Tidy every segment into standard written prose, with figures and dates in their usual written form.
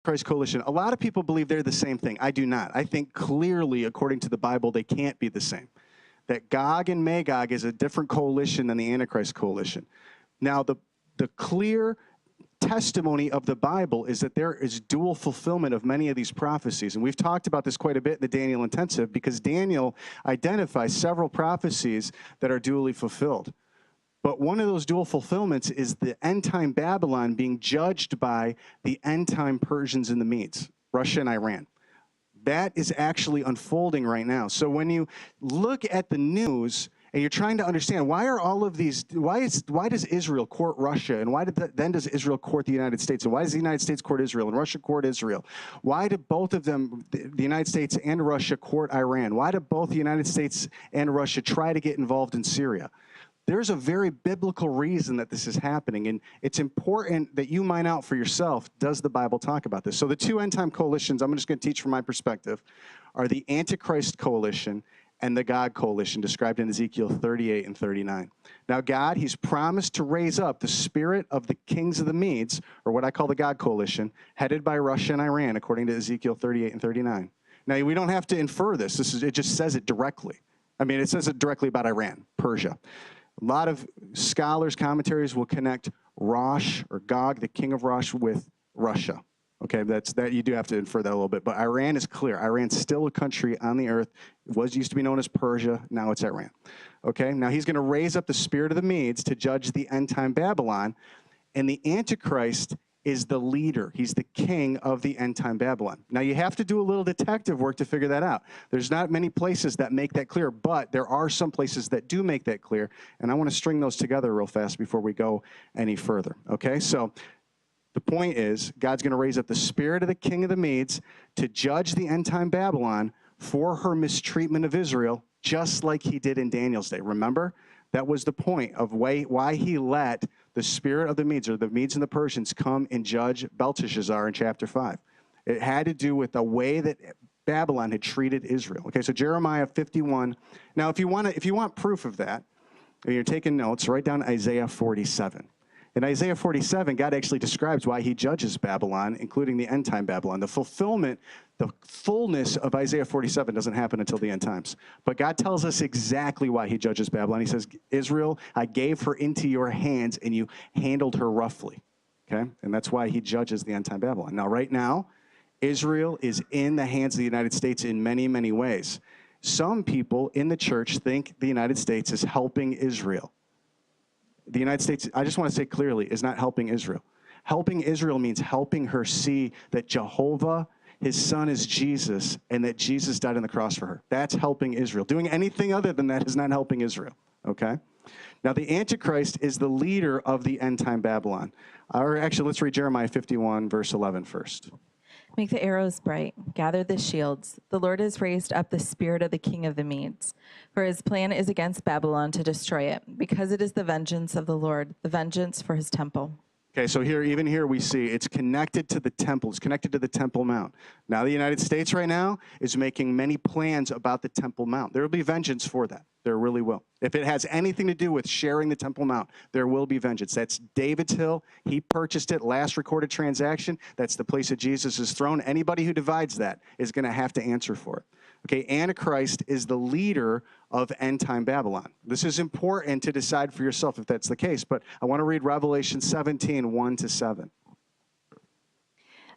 Antichrist coalition. A lot of people believe they're the same thing. I do not. I think clearly, according to the Bible, they can't be the same. That Gog and Magog is a different coalition than the Antichrist coalition. Now, the clear testimony of the Bible is that there is dual fulfillment of many of these prophecies. And we've talked about this quite a bit in the Daniel Intensive because Daniel identifies several prophecies that are dually fulfilled. But one of those dual fulfillments is the end-time Babylon being judged by the end-time Persians and the Medes, Russia and Iran. That is actually unfolding right now. So when you look at the news and you're trying to understand why are all of these, why does Israel court Russia, and then does Israel court the United States, and why does the United States court Israel and Russia court Israel? Why do both of them, the United States and Russia, court Iran? Why do both the United States and Russia try to get involved in Syria? There's a very biblical reason that this is happening, and it's important that you mine out for yourself, does the Bible talk about this? So the two end-time coalitions, I'm just going to teach from my perspective, are the Antichrist coalition and the Gog coalition described in Ezekiel 38 and 39. Now God, he's promised to raise up the spirit of the kings of the Medes, or what I call the Gog coalition, headed by Russia and Iran, according to Ezekiel 38 and 39. Now we don't have to infer this. It just says it directly. I mean, it says it directly about Iran, Persia. A lot of scholars, commentaries will connect Rosh or Gog, the king of Rosh, with Russia. Okay, that you do have to infer that a little bit. But Iran is clear. Iran's still a country on the earth. It used to be known as Persia. Now it's Iran. Okay, now he's going to raise up the spirit of the Medes to judge the end-time Babylon. And the Antichrist is the leader. He's the king of the end-time Babylon. Now, you have to do a little detective work to figure that out. There's not many places that make that clear, but there are some places that do make that clear, and I want to string those together real fast before we go any further, okay? So the point is, God's going to raise up the spirit of the king of the Medes to judge the end-time Babylon for her mistreatment of Israel, just like he did in Daniel's day. Remember? That was the point of why he let the spirit of the Medes, or the Medes and the Persians, come and judge Belteshazzar in chapter 5. It had to do with the way that Babylon had treated Israel. Okay, so Jeremiah 51. Now, if you want proof of that, and you're taking notes, write down Isaiah 47. In Isaiah 47, God actually describes why he judges Babylon, including the end-time Babylon. The fulfillment, the fullness of Isaiah 47 doesn't happen until the end times. But God tells us exactly why he judges Babylon. He says, Israel, I gave her into your hands, and you handled her roughly. Okay? And that's why he judges the end-time Babylon. Now, right now, Israel is in the hands of the United States in many, many ways. Some people in the church think the United States is helping Israel. The United States, I just want to say clearly, is not helping Israel. Helping Israel means helping her see that Jehovah, his son, is Jesus, and that Jesus died on the cross for her. That's helping Israel. Doing anything other than that is not helping Israel, okay? Now, the Antichrist is the leader of the end-time Babylon. Or actually, let's read Jeremiah 51, verse 11 first. Make the arrows bright, gather the shields. The Lord has raised up the spirit of the king of the Medes. For his plan is against Babylon to destroy it, because it is the vengeance of the Lord, the vengeance for his temple. Okay, so even here we see it's connected to the temple. It's connected to the Temple Mount. Now the United States right now is making many plans about the Temple Mount. There will be vengeance for that. There really will. If it has anything to do with sharing the Temple Mount, there will be vengeance. That's David's hill. He purchased it, last recorded transaction. That's the place of Jesus' throne. Anybody who divides that is going to have to answer for it. Okay, Antichrist is the leader of end-time Babylon. This is important to decide for yourself if that's the case, but I want to read Revelation 17, 1-7.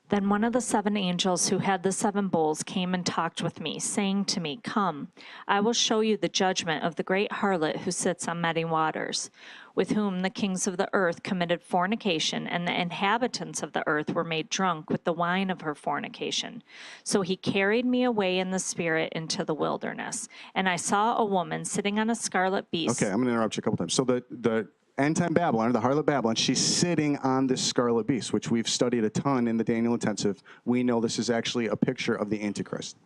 Then one of the seven angels who had the seven bowls came and talked with me, saying to me, Come, I will show you the judgment of the great harlot who sits on many waters, with whom the kings of the earth committed fornication, and the inhabitants of the earth were made drunk with the wine of her fornication. So he carried me away in the spirit into the wilderness, and I saw a woman sitting on a scarlet beast. Okay, I'm going to interrupt you a couple times. So the end-time Babylon, or the harlot Babylon, she's sitting on this scarlet beast, which we've studied a ton in the Daniel Intensive. We know this is actually a picture of the Antichrist.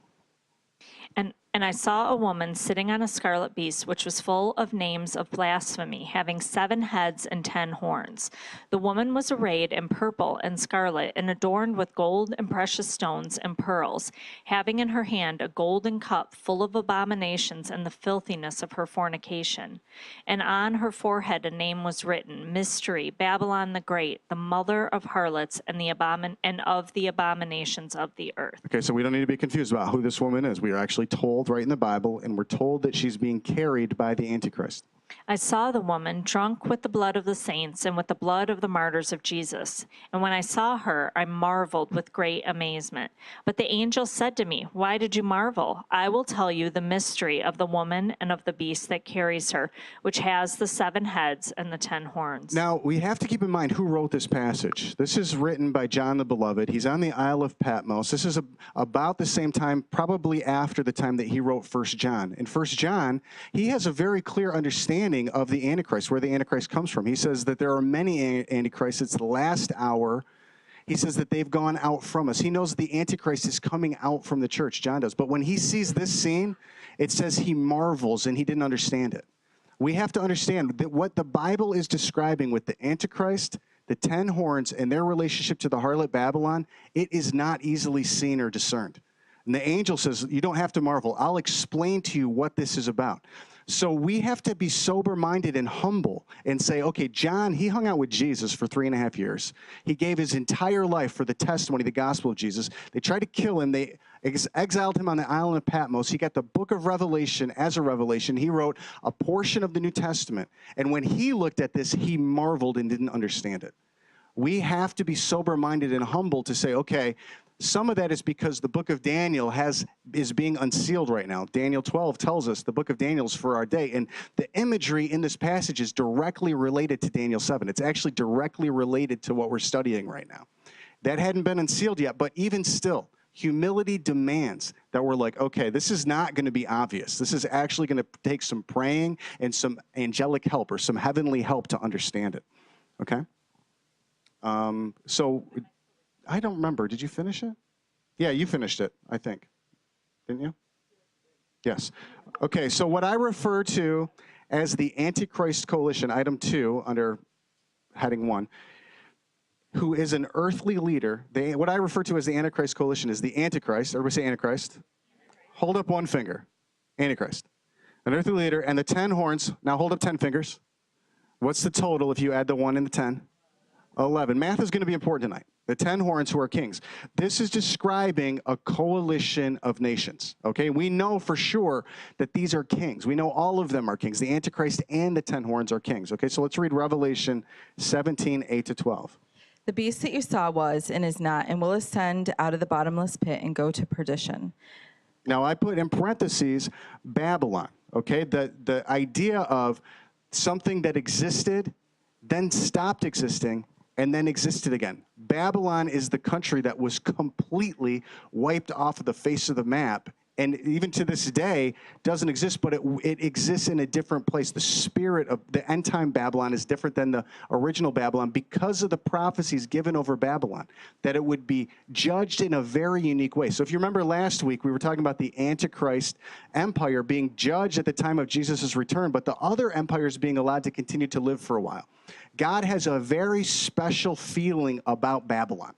And And I saw a woman sitting on a scarlet beast, which was full of names of blasphemy, having 7 heads and 10 horns. The woman was arrayed in purple and scarlet, and adorned with gold and precious stones and pearls, having in her hand a golden cup full of abominations and the filthiness of her fornication. And on her forehead a name was written, Mystery, Babylon the Great, the mother of harlots and of the abominations of the earth. Okay, so we don't need to be confused about who this woman is. We are actually told right in the Bible, and we're told that she's being carried by the Antichrist. I saw the woman drunk with the blood of the saints and with the blood of the martyrs of Jesus. And when I saw her, I marveled with great amazement. But the angel said to me, Why did you marvel? I will tell you the mystery of the woman and of the beast that carries her, which has the 7 heads and the 10 horns. Now, we have to keep in mind who wrote this passage. This is written by John the Beloved. He's on the Isle of Patmos. This is about the same time, probably after the time that he wrote 1 John. In 1 John, he has a very clear understanding of the Antichrist, where the Antichrist comes from. He says that there are many Antichrists. It's the last hour. He says that they've gone out from us. He knows the Antichrist is coming out from the church. John does. But when he sees this scene, it says he marvels and he didn't understand it. We have to understand that what the Bible is describing with the Antichrist, the 10 horns, and their relationship to the harlot Babylon, it is not easily seen or discerned. And the angel says, you don't have to marvel. I'll explain to you what this is about. So we have to be sober-minded and humble and say, okay, John, he hung out with Jesus for 3.5 years. He gave his entire life for the testimony, the gospel of Jesus. They tried to kill him. They exiled him on the island of Patmos. He got the book of Revelation as a revelation. He wrote a portion of the New Testament. And when he looked at this, he marveled and didn't understand it. We have to be sober-minded and humble to say, okay, some of that is because the book of Daniel is being unsealed right now. Daniel 12 tells us the book of Daniel is for our day. And the imagery in this passage is directly related to Daniel 7. It's actually directly related to what we're studying right now. That hadn't been unsealed yet, but even still, humility demands that we're like, okay, this is not going to be obvious. This is actually going to take some praying and some angelic help or some heavenly help to understand it. Okay? So I don't remember. Did you finish it? Yeah, you finished it, I think. Didn't you? Yes. Okay, so what I refer to as the Antichrist coalition, item 2 under heading 1, who is an earthly leader. What I refer to as the Antichrist coalition is the Antichrist. Everybody say Antichrist. Hold up one finger. Antichrist. An earthly leader and the 10 horns. Now hold up 10 fingers. What's the total if you add the 1 and the 10? 11. Math is going to be important tonight. The 10 horns who are kings. This is describing a coalition of nations, okay? We know for sure that these are kings. We know all of them are kings. The Antichrist and the 10 horns are kings, okay? So let's read Revelation 17, 8 to 12. The beast that you saw was and is not, and will ascend out of the bottomless pit and go to perdition. Now, I put in parentheses Babylon, okay? The idea of something that existed, then stopped existing, and then existed again. Babylon is the country that was completely wiped off of the face of the map, and even to this day doesn't exist, but it exists in a different place. The spirit of the end-time Babylon is different than the original Babylon because of the prophecies given over Babylon, that it would be judged in a very unique way. So if you remember last week, we were talking about the Antichrist empire being judged at the time of Jesus' return, but the other empires being allowed to continue to live for a while. God has a very special feeling about Babylon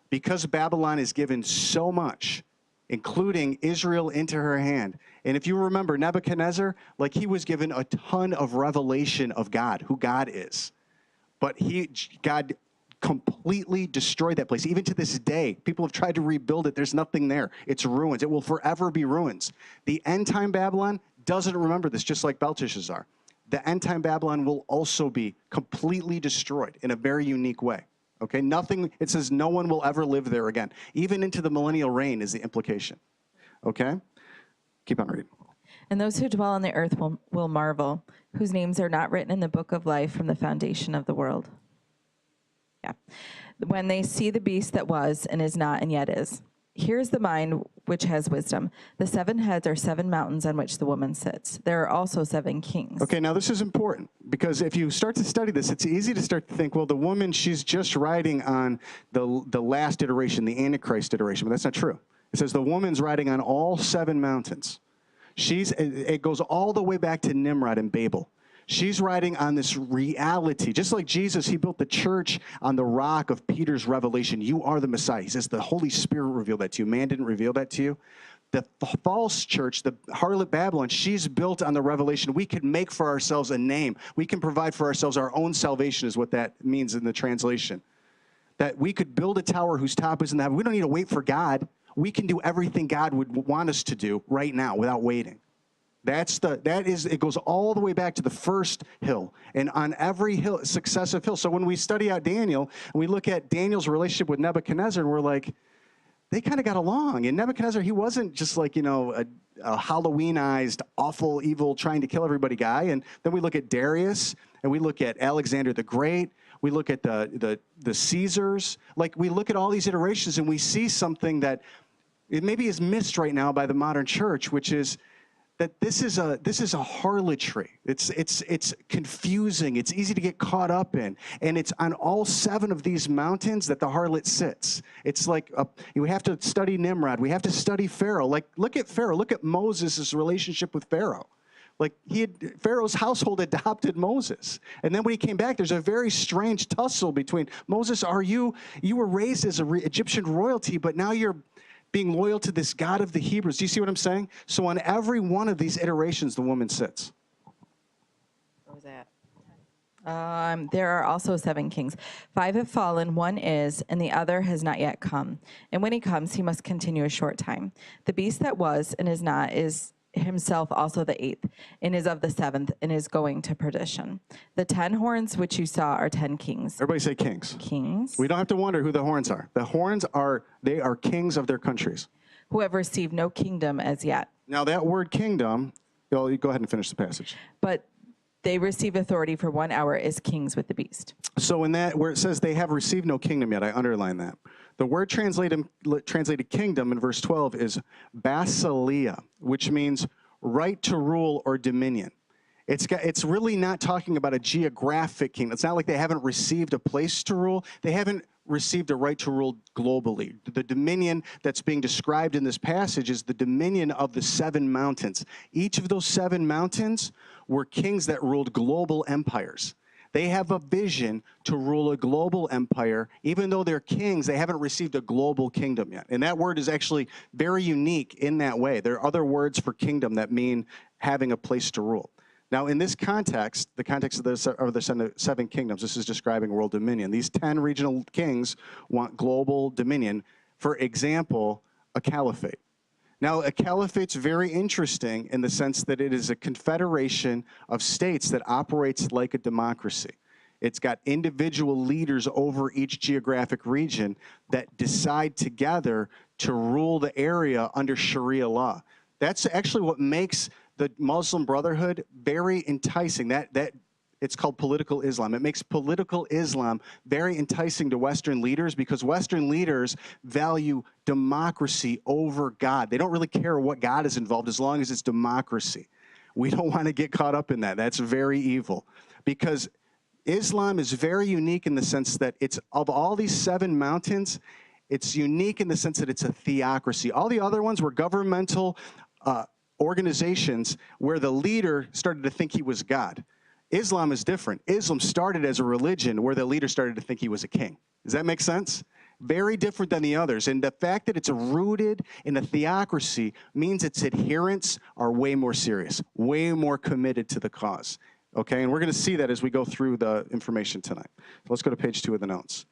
because Babylon is given so much, including Israel into her hand. And if you remember Nebuchadnezzar, like he was given a ton of revelation of God, who God is. But God completely destroyed that place. Even to this day, people have tried to rebuild it. There's nothing there. It's ruins. It will forever be ruins. The end-time Babylon doesn't remember this, just like Belteshazzar. The end-time Babylon will also be completely destroyed in a very unique way. Okay, nothing, it says no one will ever live there again. Even into the millennial reign is the implication. Okay? Keep on reading. And those who dwell on the earth will marvel, whose names are not written in the book of life from the foundation of the world. Yeah. When they see the beast that was and is not and yet is. Here's the mind which has wisdom. The 7 heads are 7 mountains on which the woman sits. There are also 7 kings. Okay, now this is important because if you start to study this, it's easy to start to think, well, the woman, she's just riding on the last iteration, the Antichrist iteration, but that's not true. It says the woman's riding on all 7 mountains. It goes all the way back to Nimrod and Babel. She's riding on this reality. Just like Jesus, he built the church on the rock of Peter's revelation. You are the Messiah. He says the Holy Spirit revealed that to you. Man didn't reveal that to you. The false church, the harlot Babylon, she's built on the revelation. We can make for ourselves a name. We can provide for ourselves our own salvation is what that means in the translation. That we could build a tower whose top is in the heaven. We don't need to wait for God. We can do everything God would want us to do right now without waiting. It goes all the way back to the first hill, and on every hill, successive hill. So when we study out Daniel, and we look at Daniel's relationship with Nebuchadnezzar, and we're like, they kind of got along. And Nebuchadnezzar, he wasn't just like, a Halloweenized, awful, evil, trying to kill everybody guy. And then we look at Darius, and we look at Alexander the Great. We look at the Caesars. Like, we look at all these iterations, and we see something that it maybe is missed right now by the modern church, which is that this is a harlotry. It's confusing. It's easy to get caught up in, and it's on all 7 of these mountains that the harlot sits. It's like we have to study Nimrod. We have to study Pharaoh. Like, look at Pharaoh. Look at Moses' relationship with Pharaoh. Like, Pharaoh's household adopted Moses, and then when he came back, there's a very strange tussle between Moses. You were raised as Egyptian royalty, but now you're being loyal to this God of the Hebrews. Do you see what I'm saying? So on every one of these iterations, the woman sits. What was that? There are also 7 kings. 5 have fallen, 1 is, and the other has not yet come. And when he comes, he must continue a short time. The beast that was and is not is himself also the 8th, and is of the 7th, and is going to perdition. The 10 horns which you saw are 10 kings. Everybody say kings. Kings. We don't have to wonder who the horns are. The horns are kings of their countries. Who have received no kingdom as yet. Now that word kingdom, you go ahead and finish the passage. But they receive authority for 1 hour as kings with the beast. So in that, where it says they have received no kingdom yet, I underline that. The word translated kingdom in verse 12 is basileia, which means right to rule or dominion. It's really not talking about a geographic kingdom. It's not like they haven't received a place to rule. They haven't received a right to rule globally. The dominion that's being described in this passage is the dominion of the 7 mountains. Each of those 7 mountains were kings that ruled global empires. They have a vision to rule a global empire. Even though they're kings, they haven't received a global kingdom yet. And that word is actually very unique in that way. There are other words for kingdom that mean having a place to rule. Now, in this context, the context of the 7 kingdoms, this is describing world dominion. These 10 regional kings want global dominion. For example, a caliphate. Now, a caliphate's very interesting in the sense that it is a confederation of states that operates like a democracy. It's got individual leaders over each geographic region that decide together to rule the area under Sharia law. That's actually what makes the Muslim Brotherhood very enticing. It's called political Islam. It makes political Islam very enticing to Western leaders because Western leaders value democracy over God. They don't really care what God is involved as long as it's democracy. We don't want to get caught up in that. That's very evil because Islam is very unique in the sense that it's of all these 7 mountains, it's unique in the sense that it's a theocracy. All the other ones were governmental organizations where the leader started to think he was God. Islam is different. Islam started as a religion where the leader started to think he was a king. Does that make sense? Very different than the others. And the fact that it's rooted in a theocracy means its adherents are way more serious, way more committed to the cause. Okay, and we're going to see that as we go through the information tonight. Let's go to page 2 of the notes.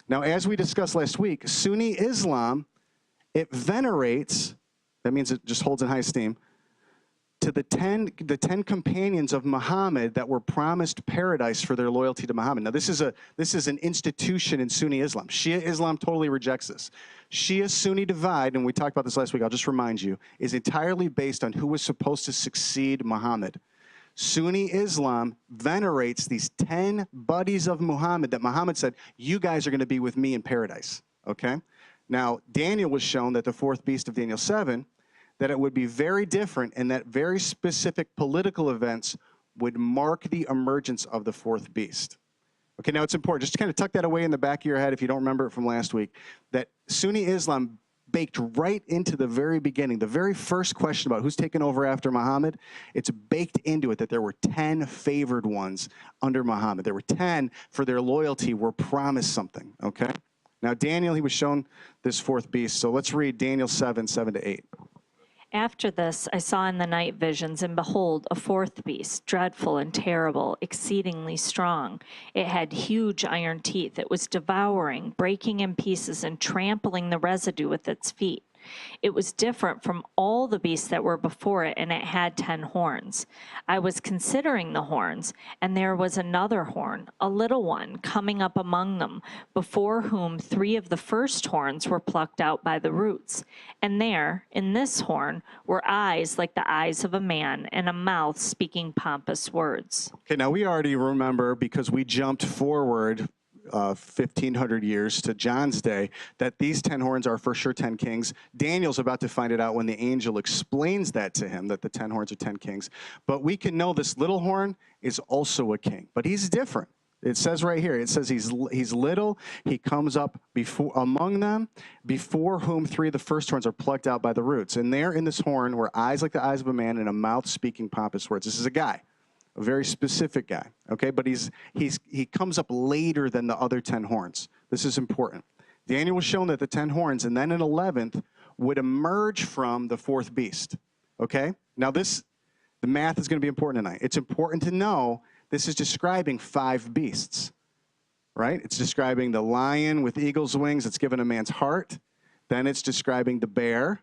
Now, as we discussed last week, Sunni Islam, it venerates, that means it just holds in high esteem, to the 10 companions of Muhammad that were promised paradise for their loyalty to Muhammad. Now, this is an institution in Sunni Islam. Shia Islam totally rejects this. Shia-Sunni divide, and we talked about this last week, I'll just remind you, is entirely based on who was supposed to succeed Muhammad. Sunni Islam venerates these 10 buddies of Muhammad that Muhammad said, you guys are going to be with me in paradise, okay? Now, Daniel was shown that the 4th beast of Daniel 7, that it would be very different and that very specific political events would mark the emergence of the 4th beast. Okay, now it's important, just to kind of tuck that away in the back of your head if you don't remember it from last week, that Sunni Islam baked right into the very beginning. The very first question about who's taken over after Muhammad, it's baked into it that there were 10 favored ones under Muhammad. There were 10 for their loyalty were promised something, okay? Now, Daniel, he was shown this fourth beast. So let's read Daniel 7, 7 to 8. After this, I saw in the night visions, and behold, a fourth beast, dreadful and terrible, exceedingly strong. It had huge iron teeth. It was devouring, breaking in pieces, and trampling the residue with its feet. It was different from all the beasts that were before it, and it had 10 horns. I was considering the horns, and there was another horn, a little one, coming up among them, before whom 3 of the first horns were plucked out by the roots. And there, in this horn, were eyes like the eyes of a man, and a mouth speaking pompous words. Okay, now we already remember, because we jumped forward 1,500 years to John's day, that these 10 horns are for sure 10 kings. Daniel's about to find it out when the angel explains that to him, that the 10 horns are 10 kings. But we can know this little horn is also a king, but he's different. It says right here, it says he's little, he comes up among them, before whom 3 of the first horns are plucked out by the roots. And there in this horn were eyes like the eyes of a man and a mouth speaking pompous words. This is a guy. A very specific guy, okay? But he comes up later than the other 10 horns. This is important. Daniel was shown that the 10 horns, and then an 11th, would emerge from the fourth beast, okay? Now the math is going to be important tonight. It's important to know this is describing 5 beasts, right? It's describing the lion with eagle's wings that's given a man's heart. Then it's describing the bear.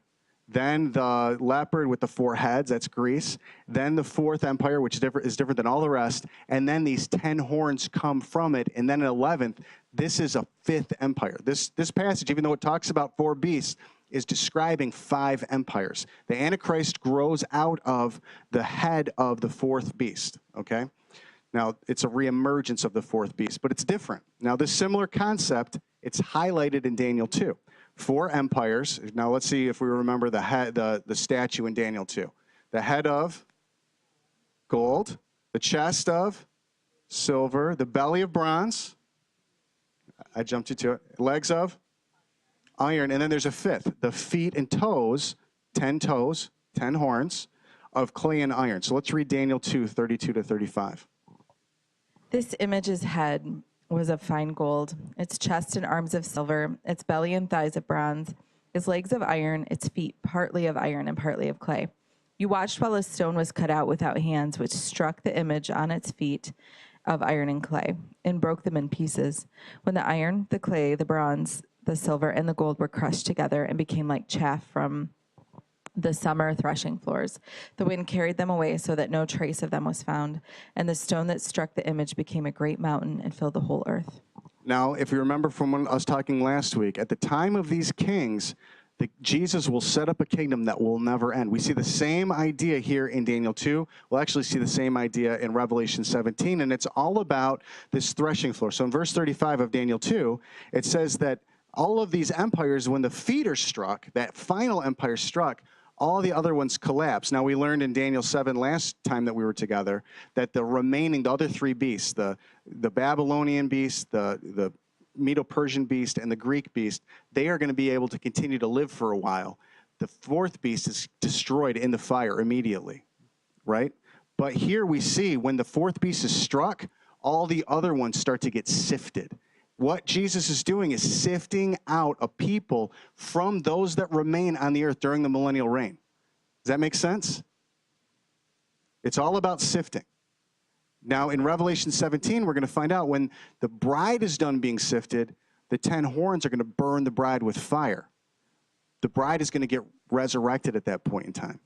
Then the leopard with the 4 heads, that's Greece. Then the fourth empire, which is different than all the rest. And then these 10 horns come from it. And then an 11th, this is a 5th empire. This passage, even though it talks about 4 beasts, is describing 5 empires. The Antichrist grows out of the head of the 4th beast, okay? Now, it's a reemergence of the 4th beast, but it's different. Now, this similar concept, it's highlighted in Daniel 2. 4 empires. Now let's see if we remember the statue in Daniel 2. The head of gold, the chest of silver, the belly of bronze. I jumped you to it. Legs of iron, and then there's a 5th. The feet and toes, 10 horns of clay and iron. So let's read Daniel 2, 32 to 35. This image's head was of fine gold, its chest and arms of silver, its belly and thighs of bronze, its legs of iron, its feet partly of iron and partly of clay. You watched while a stone was cut out without hands, which struck the image on its feet of iron and clay, and broke them in pieces. When the iron, the clay, the bronze, the silver, and the gold were crushed together and became like chaff from the summer threshing floors, the wind carried them away so that no trace of them was found. And the stone that struck the image became a great mountain and filled the whole earth. Now, if you remember from us talking last week, at the time of these kings, Jesus will set up a kingdom that will never end. We see the same idea here in Daniel 2. We'll actually see the same idea in Revelation 17, and it's all about this threshing floor. So in verse 35 of Daniel 2, it says that all of these empires, when the feet are struck, that final empire struck, all the other ones collapse. Now, we learned in Daniel 7 last time that we were together that the other 3 beasts, the Babylonian beast, the Medo-Persian beast, and the Greek beast, they are going to be able to continue to live for a while. The 4th beast is destroyed in the fire immediately, right? But here we see when the 4th beast is struck, all the other ones start to get sifted. What Jesus is doing is sifting out a people from those that remain on the earth during the millennial reign. Does that make sense? It's all about sifting. Now, in Revelation 17, we're going to find out when the bride is done being sifted, the 10 horns are going to burn the bride with fire. The bride is going to get resurrected at that point in time.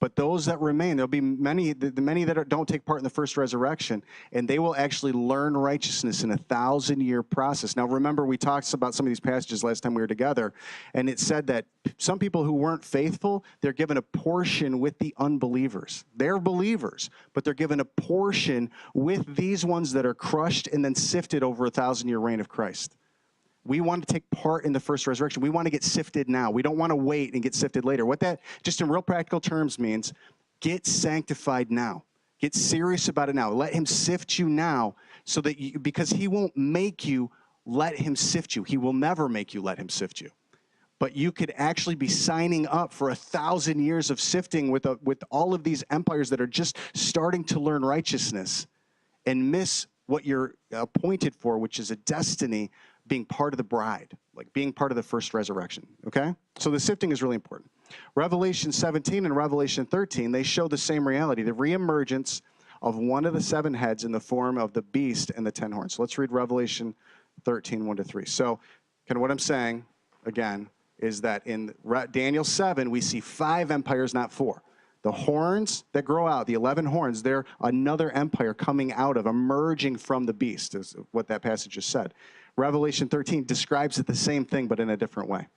But those that remain, there'll be many that don't take part in the first resurrection, and they will actually learn righteousness in a 1,000-year process. Now, remember, we talked about some of these passages last time we were together, and it said that some people who weren't faithful, they're given a portion with the unbelievers. They're believers, but they're given a portion with these ones that are crushed and then sifted over a 1,000-year reign of Christ. We want to take part in the first resurrection. We want to get sifted now. We don't want to wait and get sifted later. What that, just in real practical terms, means get sanctified now. Get serious about it now. Let him sift you now so that because he won't make you let him sift you. He will never make you let him sift you. but you could actually be signing up for 1,000 years of sifting with all of these empires that are just starting to learn righteousness and miss what you're appointed for, which is a destiny, being part of the bride, like being part of the first resurrection, okay? So the sifting is really important. Revelation 17 and Revelation 13, they show the same reality, the reemergence of one of the 7 heads in the form of the beast and the 10 horns. So let's read Revelation 13, 1-3. So kind of what I'm saying, again, is that in Daniel 7, we see 5 empires, not 4. The horns that grow out, the 11 horns, they're another empire coming out of, emerging from the beast, is what that passage just said. Revelation 13 describes it the same thing, but in a different way.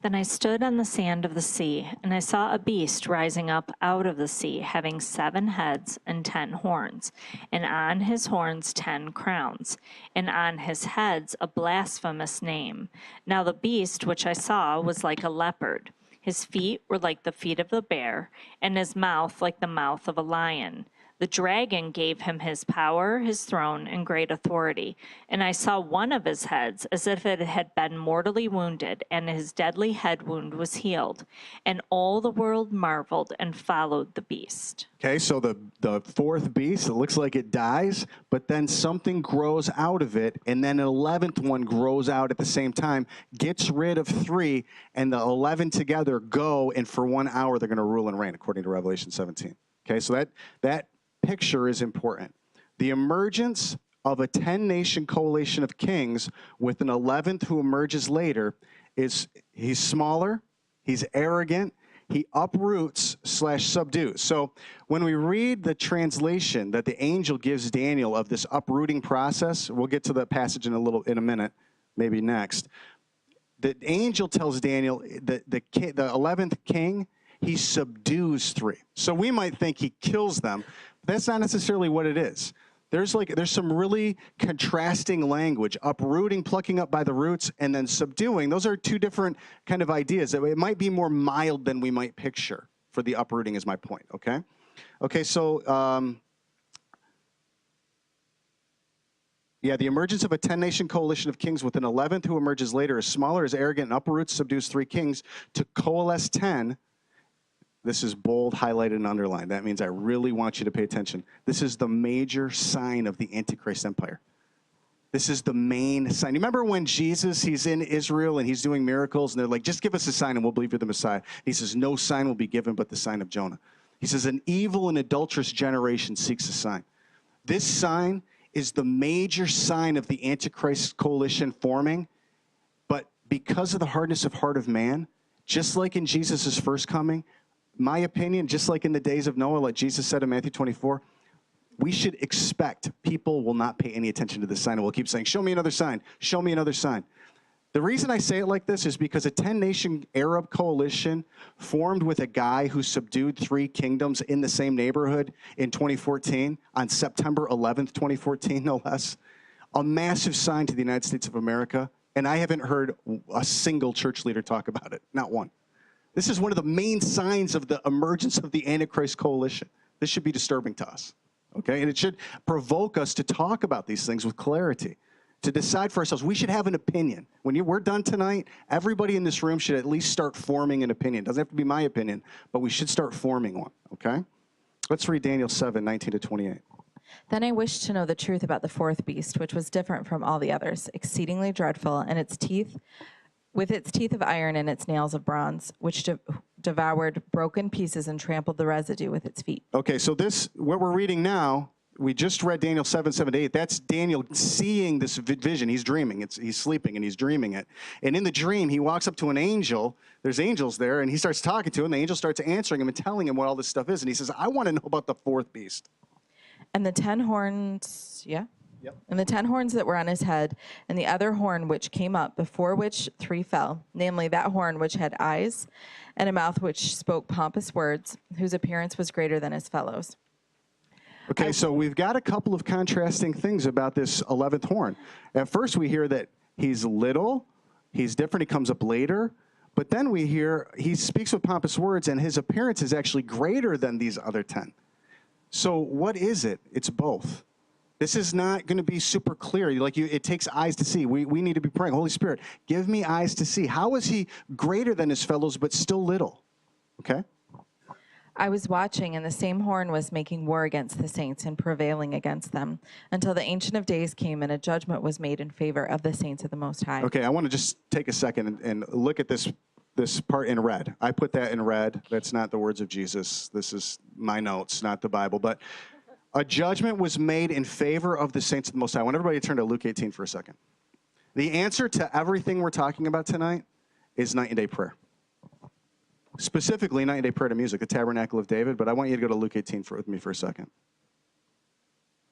Then I stood on the sand of the sea, and I saw a beast rising up out of the sea, having 7 heads and 10 horns, and on his horns 10 crowns, and on his heads a blasphemous name. Now the beast which I saw was like a leopard. His feet were like the feet of the bear, and his mouth like the mouth of a lion. The dragon gave him his power, his throne, and great authority. And I saw one of his heads as if it had been mortally wounded, and his deadly head wound was healed. And all the world marveled and followed the beast. Okay, so the 4th beast, it looks like it dies, but then something grows out of it, and then an 11th one grows out at the same time, gets rid of 3, and the 11 together go, and for 1 hour they're going to rule and reign, according to Revelation 17. Okay, so that picture is important. The emergence of a 10-nation coalition of kings with an 11th who emerges later is he's smaller, he's arrogant, he uproots / subdues. So when we read the translation that the angel gives Daniel of this uprooting process, we'll get to the passage in a minute, maybe next. The angel tells Daniel that the 11th king, he subdues 3. So we might think he kills them. That's not necessarily what it is. There's some really contrasting language, uprooting, plucking up by the roots, and then subduing. Those are 2 different kind of ideas. It might be more mild than we might picture for the uprooting is my point, okay? Okay, so, the emergence of a 10-nation coalition of kings with an 11th who emerges later is smaller, is arrogant, and uproots, subdues 3 kings to coalesce 10. This is bold, highlighted, and underlined. That means I really want you to pay attention. This is the major sign of the Antichrist empire. This is the main sign. You remember when Jesus, he's in Israel and he's doing miracles, and they're like, just give us a sign and we'll believe you're the Messiah. He says, no sign will be given but the sign of Jonah. He says, an evil and adulterous generation seeks a sign. This sign is the major sign of the Antichrist coalition forming, but because of the hardness of heart of man, just like in Jesus' first coming, my opinion, just like in the days of Noah, like Jesus said in Matthew 24, we should expect people will not pay any attention to this sign, and we'll keep saying, show me another sign, show me another sign. The reason I say it like this is because a 10-nation Arab coalition formed with a guy who subdued 3 kingdoms in the same neighborhood in 2014, on September 11th, 2014, no less, a massive sign to the United States of America, and I haven't heard a single church leader talk about it, not one. This is one of the main signs of the emergence of the Antichrist coalition. This should be disturbing to us, okay? And it should provoke us to talk about these things with clarity, to decide for ourselves. We should have an opinion. When we're done tonight, everybody in this room should at least start forming an opinion. It doesn't have to be my opinion, but we should start forming one, okay? Let's read Daniel 7, 19-28. Then I wished to know the truth about the 4th beast, which was different from all the others, exceedingly dreadful, and its teeth of iron and its nails of bronze, which devoured broken pieces and trampled the residue with its feet. Okay, so what we're reading now, we just read Daniel 7, 7-8. That's Daniel seeing this vision. He's dreaming. He's sleeping and he's dreaming it. And in the dream, he walks up to an angel. There's angels there, and he starts talking to him. The angel starts answering him and telling him what all this stuff is. And he says, I want to know about the 4th beast. And the 10 horns, Yep. And the 10 horns that were on his head, and the other horn which came up, before which 3 fell, namely that horn which had eyes and a mouth which spoke pompous words, whose appearance was greater than his fellows. Okay, so we've got a couple of contrasting things about this 11th horn. At first we hear that he's little, he's different, he comes up later, but then we hear he speaks with pompous words and his appearance is actually greater than these other 10. So what is it? It's both. This is not going to be super clear. It takes eyes to see. We need to be praying, Holy Spirit, give me eyes to see. How is he greater than his fellows, but still little? Okay? I was watching, and the same horn was making war against the saints and prevailing against them, until the Ancient of Days came, and a judgment was made in favor of the saints of the Most High. Okay, I want to just take a second and look at this part in red. I put that in red. That's not the words of Jesus. This is my notes, not the Bible. But a judgment was made in favor of the saints of the Most High. I want everybody to turn to Luke 18 for a second. The answer to everything we're talking about tonight is night and day prayer. Specifically, night and day prayer to music, the Tabernacle of David. But I want you to go to Luke 18 with me for a second.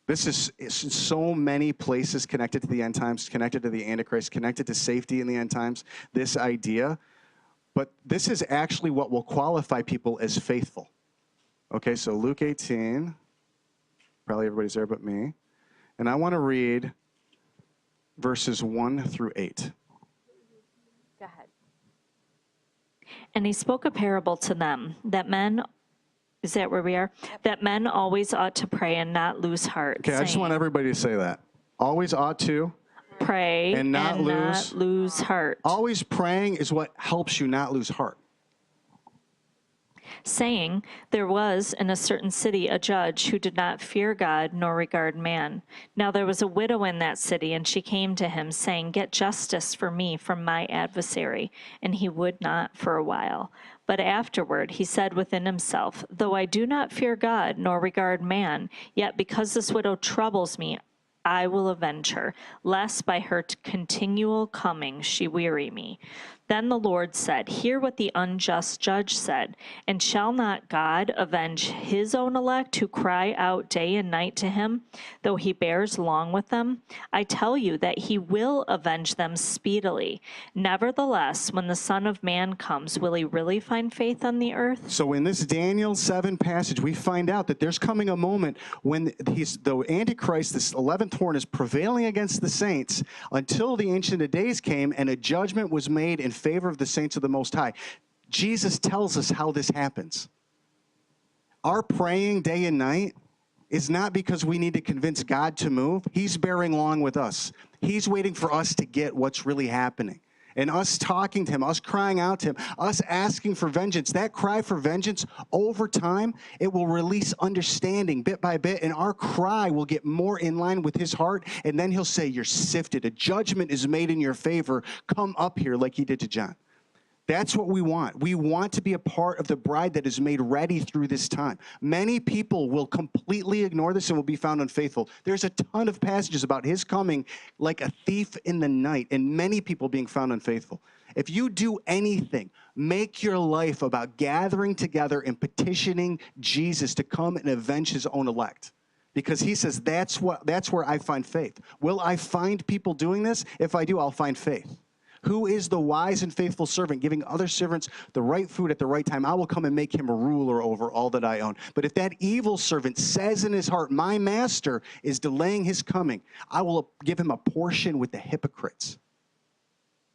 This is so many places connected to the end times, connected to the Antichrist, connected to safety in the end times, this idea. But this is actually what will qualify people as faithful. Okay, so Luke 18, probably everybody's there but me. And I want to read verses 1 through 8. Go ahead. And he spoke a parable to them, that men, is that where we are? That men always ought to pray and not lose heart. Okay, I just want everybody to say that. Always ought to. Pray and not lose heart. Always praying is what helps you not lose heart. Saying, there was in a certain city a judge who did not fear God nor regard man. Now there was a widow in that city, and she came to him, saying, get justice for me from my adversary. And he would not for a while. But afterward he said within himself, though I do not fear God nor regard man, yet because this widow troubles me, I will avenge her, lest by her continual coming she weary me. Then the Lord said, hear what the unjust judge said, and shall not God avenge his own elect who cry out day and night to him, though he bears long with them? I tell you that he will avenge them speedily. Nevertheless, when the Son of Man comes, will he really find faith on the earth? So in this Daniel 7 passage, we find out that there's coming a moment when the Antichrist, this 11th horn, is prevailing against the saints until the Ancient of Days came and a judgment was made in favor of the saints of the Most High. Jesus tells us how this happens. Our praying day and night is not because we need to convince God to move. He's bearing long with us. He's waiting for us to get what's really happening. And us talking to him, us crying out to him, us asking for vengeance. That cry for vengeance, over time, it will release understanding bit by bit, and our cry will get more in line with his heart, and then he'll say, you're sifted. A judgment is made in your favor. Come up here, like he did to John. That's what we want. We want to be a part of the bride that is made ready through this time. Many people will completely ignore this and will be found unfaithful. There's a ton of passages about his coming like a thief in the night, and many people being found unfaithful. If you do anything, make your life about gathering together and petitioning Jesus to come and avenge his own elect. Because he says, that's where I find faith. Will I find people doing this? If I do, I'll find faith. Who is the wise and faithful servant, giving other servants the right food at the right time? I will come and make him a ruler over all that I own. But if that evil servant says in his heart, my master is delaying his coming, I will give him a portion with the hypocrites.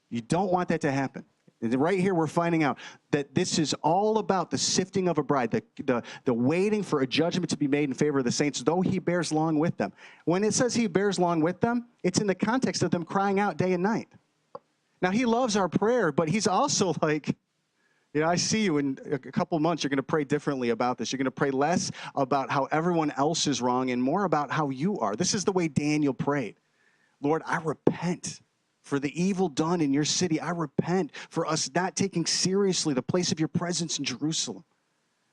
You don't want that to happen. Right here, we're finding out that this is all about the sifting of a bride, the waiting for a judgment to be made in favor of the saints, though he bears long with them. When it says he bears long with them, it's in the context of them crying out day and night. Now, he loves our prayer, but he's also like, I see you in a couple months, you're going to pray differently about this. You're going to pray less about how everyone else is wrong and more about how you are. This is the way Daniel prayed. Lord, I repent for the evil done in your city. I repent for us not taking seriously the place of your presence in Jerusalem.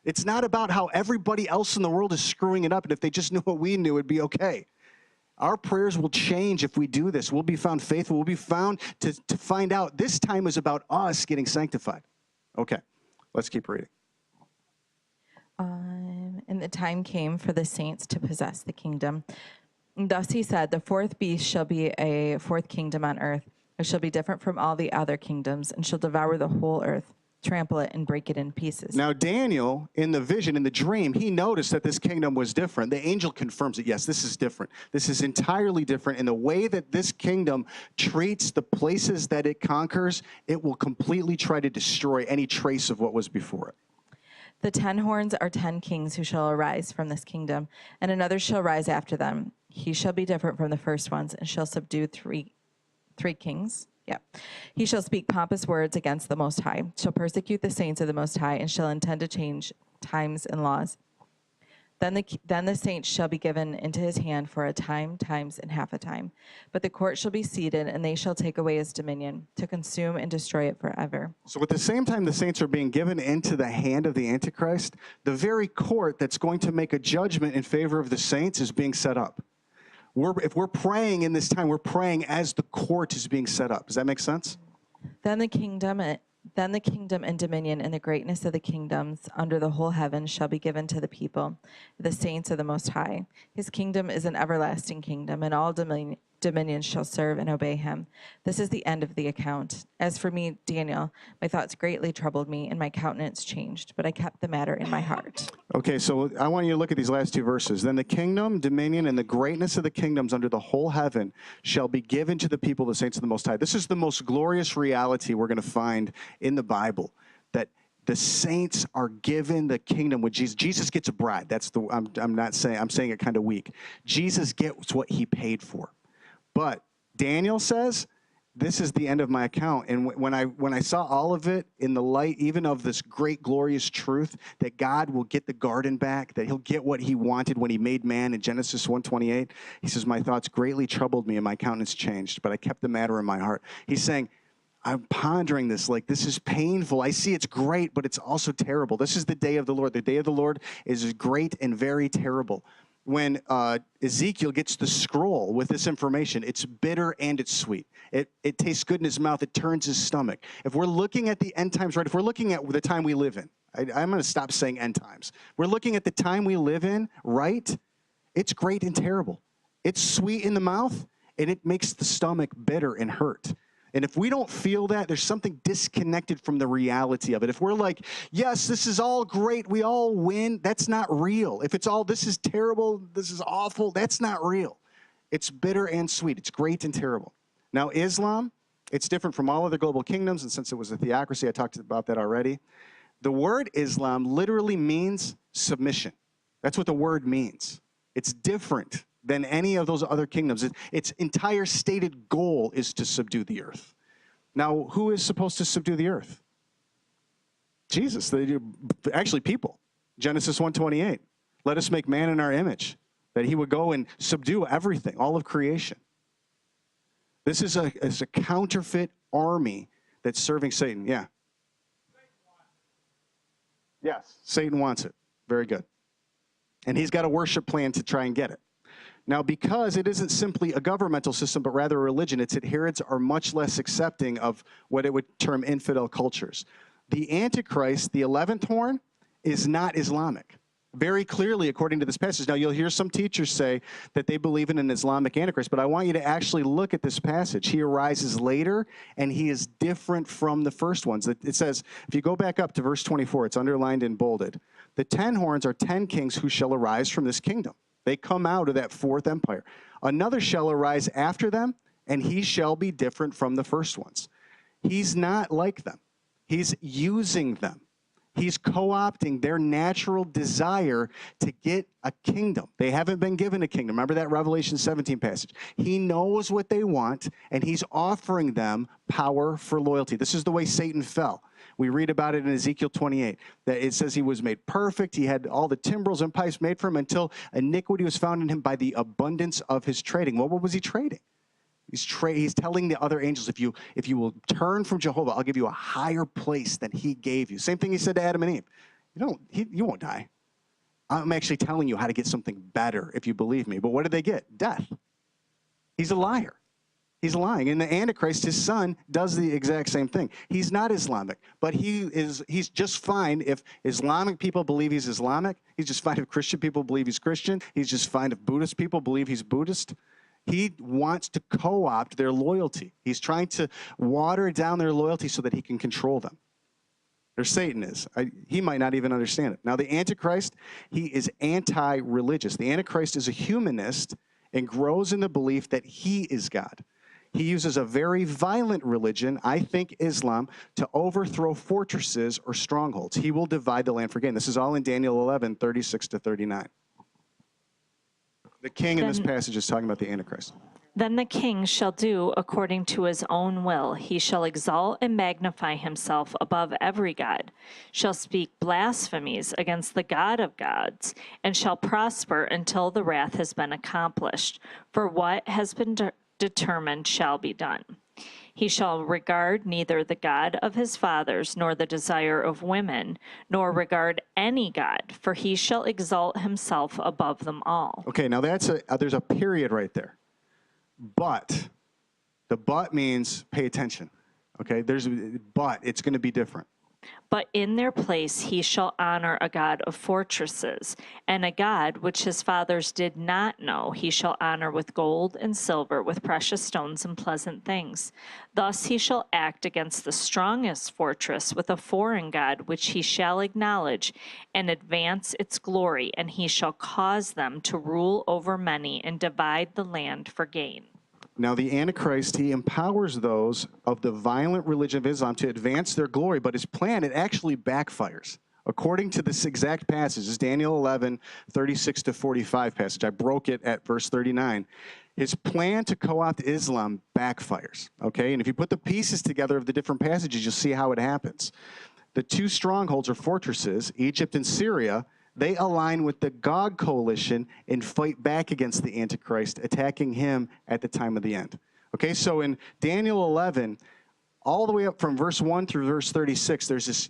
It's not about how everybody else in the world is screwing it up, and if they just knew what we knew, it'd be okay. Our prayers will change if we do this. We'll be found faithful. We'll be found to find out this time is about us getting sanctified. Okay, let's keep reading. And the time came for the saints to possess the kingdom. Thus he said, the fourth beast shall be a fourth kingdom on earth. It shall be different from all the other kingdoms, and shall devour the whole earth, trample it, and break it in pieces. Now, Daniel, in the vision, in the dream, he noticed that this kingdom was different. The angel confirms it. Yes, this is different. This is entirely different. In the way that this kingdom treats the places that it conquers, it will completely try to destroy any trace of what was before it. The 10 horns are 10 kings who shall arise from this kingdom, and another shall rise after them. He shall be different from the first ones, and shall subdue three kings. Yeah. He shall speak pompous words against the Most High, shall persecute the saints of the Most High, and shall intend to change times and laws. Then the saints shall be given into his hand for a time, times, and half a time. But the court shall be seated, and they shall take away his dominion, to consume and destroy it forever. So at the same time the saints are being given into the hand of the Antichrist, the very court that's going to make a judgment in favor of the saints is being set up. If we're praying in this time, we're praying as the court is being set up. Does that make sense? Then the kingdom and dominion and the greatness of the kingdoms under the whole heaven shall be given to the people, the saints of the Most High. His kingdom is an everlasting kingdom, and all dominions shall serve and obey him. This is the end of the account. As for me, Daniel, my thoughts greatly troubled me, and my countenance changed, but I kept the matter in my heart. Okay, so I want you to look at these last two verses. Then the kingdom, dominion, and the greatness of the kingdoms under the whole heaven shall be given to the people, the saints of the Most High. This is the most glorious reality we're going to find in the Bible, that the saints are given the kingdom with Jesus. Jesus gets a bride. That's the, I'm saying it kind of weak. Jesus gets what he paid for. But Daniel says, this is the end of my account. And when I saw all of it in the light, even of this great, glorious truth that God will get the garden back, that he'll get what he wanted when he made man in Genesis 1:28, he says, my thoughts greatly troubled me and my countenance changed, but I kept the matter in my heart. He's saying, I'm pondering this, like this is painful. I see it's great, but it's also terrible. This is the day of the Lord. The day of the Lord is great and very terrible. When Ezekiel gets the scroll with this information, it's bitter and it's sweet. It tastes good in his mouth. It turns his stomach. If we're looking at the end times, right, if we're looking at the time we live in, I'm going to stop saying end times. We're looking at the time we live in, right? It's great and terrible. It's sweet in the mouth, and it makes the stomach bitter and hurt. And if we don't feel that, there's something disconnected from the reality of it. If we're like, yes, this is all great, we all win, that's not real. If it's all, this is terrible, this is awful, that's not real. It's bitter and sweet. It's great and terrible. Now, Islam, it's different from all other global kingdoms, and since it was a theocracy, I talked about that already. The word Islam literally means submission. That's what the word means. It's different than any of those other kingdoms. Its entire stated goal is to subdue the earth. Now, who is supposed to subdue the earth? Jesus. Actually, people. Genesis 1:28. Let us make man in our image, that he would go and subdue everything, all of creation. This is a counterfeit army that's serving Satan. Yeah. Yes, Satan wants it. Very good. And he's got a worship plan to try and get it. Now, because it isn't simply a governmental system, but rather a religion, its adherents are much less accepting of what it would term infidel cultures. The Antichrist, the 11th horn, is not Islamic. Very clearly, according to this passage. Now, you'll hear some teachers say that they believe in an Islamic Antichrist, but I want you to actually look at this passage. He arises later, and he is different from the first ones. It says, if you go back up to verse 24, it's underlined and bolded. The 10 horns are 10 kings who shall arise from this kingdom. They come out of that fourth empire. Another shall arise after them, and he shall be different from the first ones. He's not like them. He's using them. He's co-opting their natural desire to get a kingdom. They haven't been given a kingdom. Remember that Revelation 17 passage. He knows what they want, and he's offering them power for loyalty. This is the way Satan fell. We read about it in Ezekiel 28, that it says he was made perfect. He had all the timbrels and pipes made for him until iniquity was found in him by the abundance of his trading. What was he trading? He's telling the other angels, if you will turn from Jehovah, I'll give you a higher place than he gave you. Same thing he said to Adam and Eve. You won't die. I'm actually telling you how to get something better if you believe me. But what did they get? Death. He's a liar. He's lying. And the Antichrist, his son, does the exact same thing. He's not Islamic, but he's just fine if Islamic people believe he's Islamic. He's just fine if Christian people believe he's Christian. He's just fine if Buddhist people believe he's Buddhist. He wants to co-opt their loyalty. He's trying to water down their loyalty so that he can control them. Or Satan is. He might not even understand it. Now, the Antichrist, he is anti-religious. The Antichrist is a humanist and grows in the belief that he is God. He uses a very violent religion, I think Islam, to overthrow fortresses or strongholds. He will divide the land for gain. This is all in Daniel 11, 36 to 39. The king in this passage is talking about the Antichrist. Then the king shall do according to his own will. He shall exalt and magnify himself above every god, shall speak blasphemies against the God of gods, and shall prosper until the wrath has been accomplished. For what has been determined shall be done. He shall regard neither the God of his fathers, nor the desire of women, nor regard any God, for he shall exalt himself above them all. Okay, now there's a period right there. But, the but means pay attention. Okay, but it's going to be different. But in their place he shall honor a God of fortresses, and a God which his fathers did not know he shall honor with gold and silver, with precious stones and pleasant things. Thus he shall act against the strongest fortress with a foreign God which he shall acknowledge, and advance its glory, and he shall cause them to rule over many and divide the land for gain. Now, the Antichrist, he empowers those of the violent religion of Islam to advance their glory, but his plan, it actually backfires. According to this exact passage, this is Daniel 11, 36 to 45 passage. I broke it at verse 39. His plan to co-opt Islam backfires, okay? And if you put the pieces together of the different passages, you'll see how it happens. The two strongholds or fortresses, Egypt and Syria, they align with the Gog coalition and fight back against the Antichrist, attacking him at the time of the end. Okay, so in Daniel 11, all the way up from verse 1 through verse 36, there's this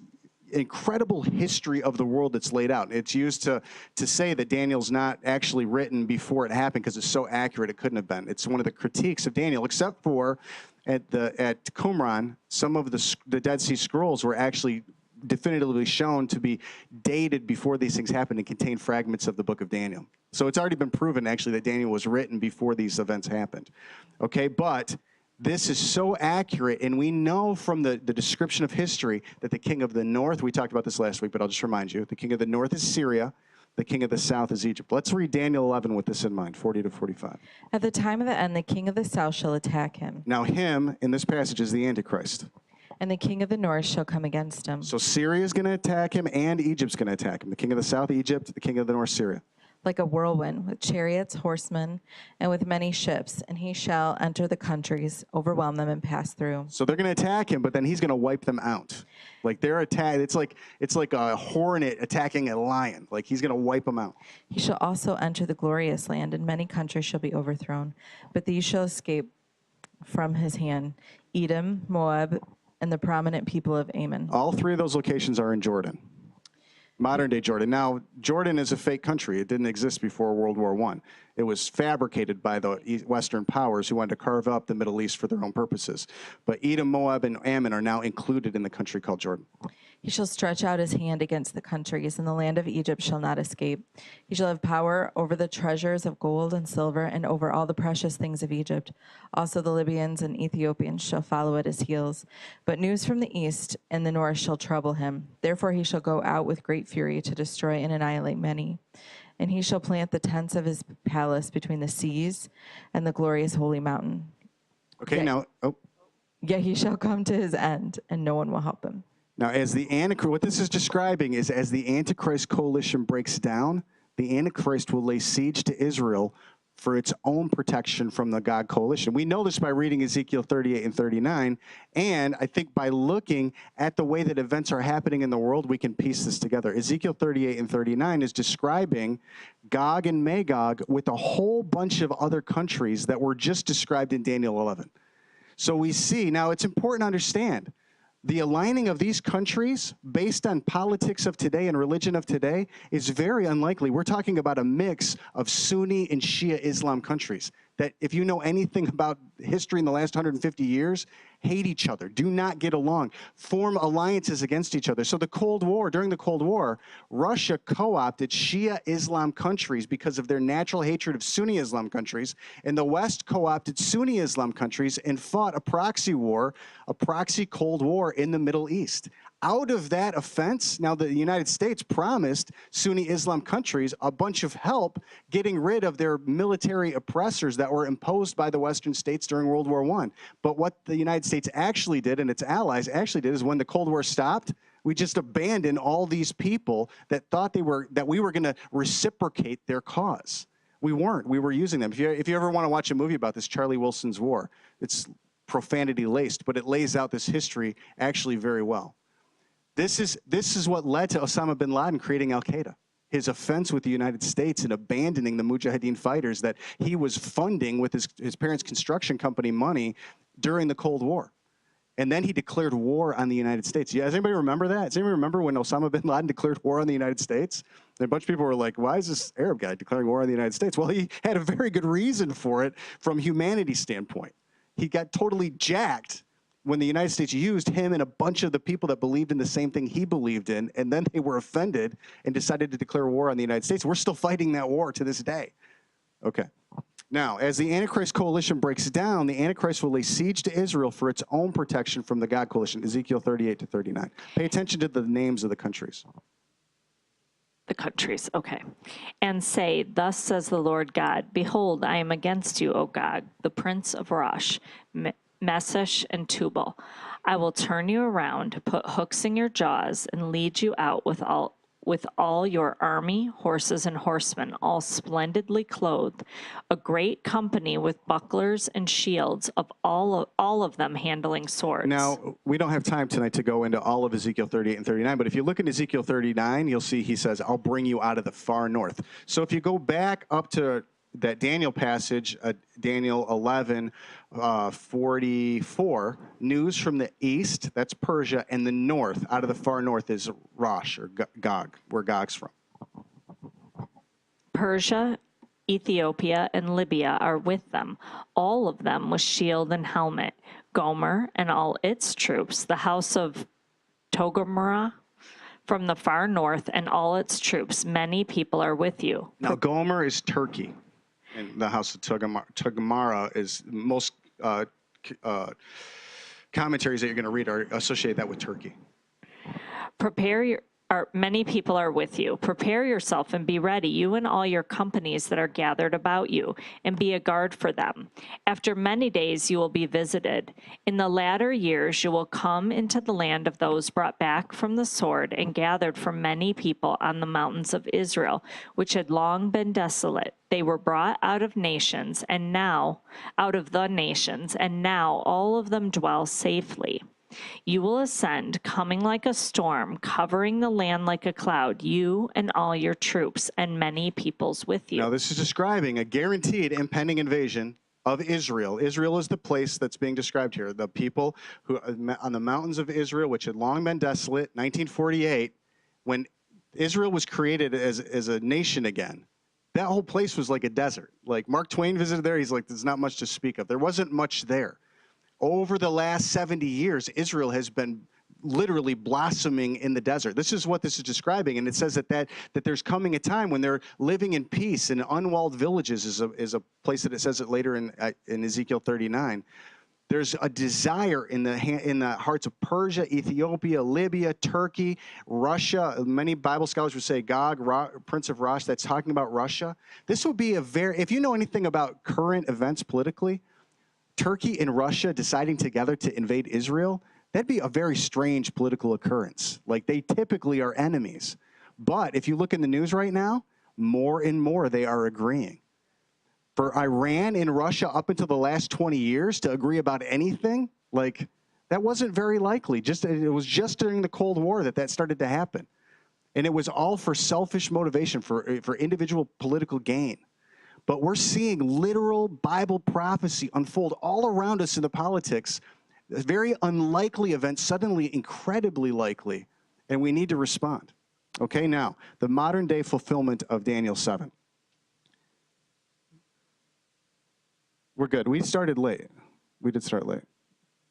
incredible history of the world that's laid out. It's used to say that Daniel's not actually written before it happened because it's so accurate it couldn't have been. It's one of the critiques of Daniel, except for at Qumran, some of the Dead Sea Scrolls were actually definitively shown to be dated before these things happened and contain fragments of the book of Daniel. So it's already been proven, actually, that Daniel was written before these events happened. Okay, but this is so accurate, and we know from the description of history that the king of the north, we talked about this last week, but I'll just remind you, the king of the north is Syria, the king of the south is Egypt. Let's read Daniel 11 with this in mind, 40 to 45. At the time of the end, the king of the south shall attack him, Now him, in this passage, is the Antichrist. and the king of the north shall come against him. So Syria is going to attack him, and Egypt's going to attack him. The king of the south, Egypt, the king of the north, Syria. Like a whirlwind, with chariots, horsemen, and with many ships, and he shall enter the countries, overwhelm them, and pass through. So they're going to attack him, but then he's going to wipe them out. Like they're attacked. It's like a hornet attacking a lion. Like he's going to wipe them out. He shall also enter the glorious land, and many countries shall be overthrown. But these shall escape from his hand: Edom, Moab, and the prominent people of Ammon. All three of those locations are in Jordan. Modern day Jordan. Now, Jordan is a fake country. It didn't exist before World War I. It was fabricated by the Western powers who wanted to carve up the Middle East for their own purposes. But Edom, Moab, and Ammon are now included in the country called Jordan. He shall stretch out his hand against the countries, and the land of Egypt shall not escape. He shall have power over the treasures of gold and silver, and over all the precious things of Egypt. Also the Libyans and Ethiopians shall follow at his heels. But news from the east and the north shall trouble him. Therefore he shall go out with great fury to destroy and annihilate many. And he shall plant the tents of his palace between the seas and the glorious holy mountain. Okay, Okay. now, Yet he shall come to his end, and no one will help him. Now, as the Antichrist, what this is describing is as the Antichrist coalition breaks down, the Antichrist will lay siege to Israel for its own protection from the God coalition. We know this by reading Ezekiel 38 and 39, and I think by looking at the way that events are happening in the world, we can piece this together. Ezekiel 38 and 39 is describing Gog and Magog with a whole bunch of other countries that were just described in Daniel 11. So we see, now it's important to understand, the aligning of these countries based on politics of today and religion of today is very unlikely. We're talking about a mix of Sunni and Shia Islam countries that, if you know anything about history in the last 150 years, hate each other, do not get along, form alliances against each other. So the Cold War, during the Cold War, Russia co-opted Shia Islam countries because of their natural hatred of Sunni Islam countries, and the West co-opted Sunni Islam countries and fought a proxy war, a proxy Cold War in the Middle East. out of that offense, now the United States promised Sunni Islam countries a bunch of help getting rid of their military oppressors that were imposed by the Western states during World War I. But what the United States actually did, and its allies actually did, is when the Cold War stopped, we just abandoned all these people that thought that we were going to reciprocate their cause. We weren't. We were using them. If you ever want to watch a movie about this, Charlie Wilson's War, it's profanity laced, but it lays out this history actually very well. This is what led to Osama bin Laden creating Al-Qaeda. His offense with the United States and abandoning the Mujahideen fighters that he was funding with his parents' construction company money during the Cold War. And then he declared war on the United States. Yeah, does anybody remember that? Does anybody remember when Osama bin Laden declared war on the United States? And a bunch of people were like, why is this Arab guy declaring war on the United States? Well, he had a very good reason for it from humanity's standpoint. He got totally jacked when the United States used him and a bunch of the people that believed in the same thing he believed in, and then they were offended and decided to declare war on the United States. We're still fighting that war to this day. Okay. Now, as the Antichrist coalition breaks down, the Antichrist will lay siege to Israel for its own protection from the God coalition, Ezekiel 38 to 39. Pay attention to the names of the countries. The countries, okay. And say, thus says the Lord God, behold, I am against you, O Gog, the prince of Rosh, Mesesh and Tubal. I will turn you around, put hooks in your jaws, and lead you out with all your army, horses and horsemen, all splendidly clothed, a great company with bucklers and shields, of all of them handling swords. Now, we don't have time tonight to go into all of Ezekiel 38 and 39, but if you look at Ezekiel 39, you'll see he says, I'll bring you out of the far north. So if you go back up to that Daniel passage, Daniel 11, 44, news from the east, that's Persia, and the north, out of the far north is Rosh, or Gog, where Gog's from. Persia, Ethiopia, and Libya are with them, all of them with shield and helmet. Gomer and all its troops, the house of Togarmah, from the far north, and all its troops, many people are with you. Now, Gomer is Turkey. And the house of Togarmah is most commentaries that you're going to read are associate that with Turkey. Many people are with you. Prepare yourself and be ready, you and all your companies that are gathered about you, and be a guard for them. After many days you will be visited. In the latter years you will come into the land of those brought back from the sword and gathered from many people on the mountains of Israel, which had long been desolate. They were brought out of the nations, and now all of them dwell safely. You will ascend, coming like a storm, covering the land like a cloud, you and all your troops, and many peoples with you. Now, this is describing a guaranteed impending invasion of Israel. Israel is the place that's being described here. The people who on the mountains of Israel, which had long been desolate, 1948, when Israel was created as a nation again, that whole place was like a desert. Like Mark Twain visited there, he's like, there's not much to speak of. There wasn't much there. Over the last 70 years, Israel has been literally blossoming in the desert. This is what this is describing, and it says that there's coming a time when they're living in peace in unwalled villages is a place that it says it later in Ezekiel 39. There's a desire in the hearts of Persia, Ethiopia, Libya, Turkey, Russia. Many Bible scholars would say Gog, Prince of Rosh, that's talking about Russia. This would be if you know anything about current events politically, Turkey and Russia deciding together to invade Israel, that'd be a very strange political occurrence. Like, they typically are enemies. But if you look in the news right now, more and more they are agreeing. For Iran and Russia up until the last 20 years to agree about anything, like, that wasn't very likely. It was just during the Cold War that started to happen. And it was all for selfish motivation, for individual political gain. But we're seeing literal Bible prophecy unfold all around us in the politics. A very unlikely event, suddenly incredibly likely, and we need to respond. Okay, now, the modern day fulfillment of Daniel 7. We're good. We started late. We did start late.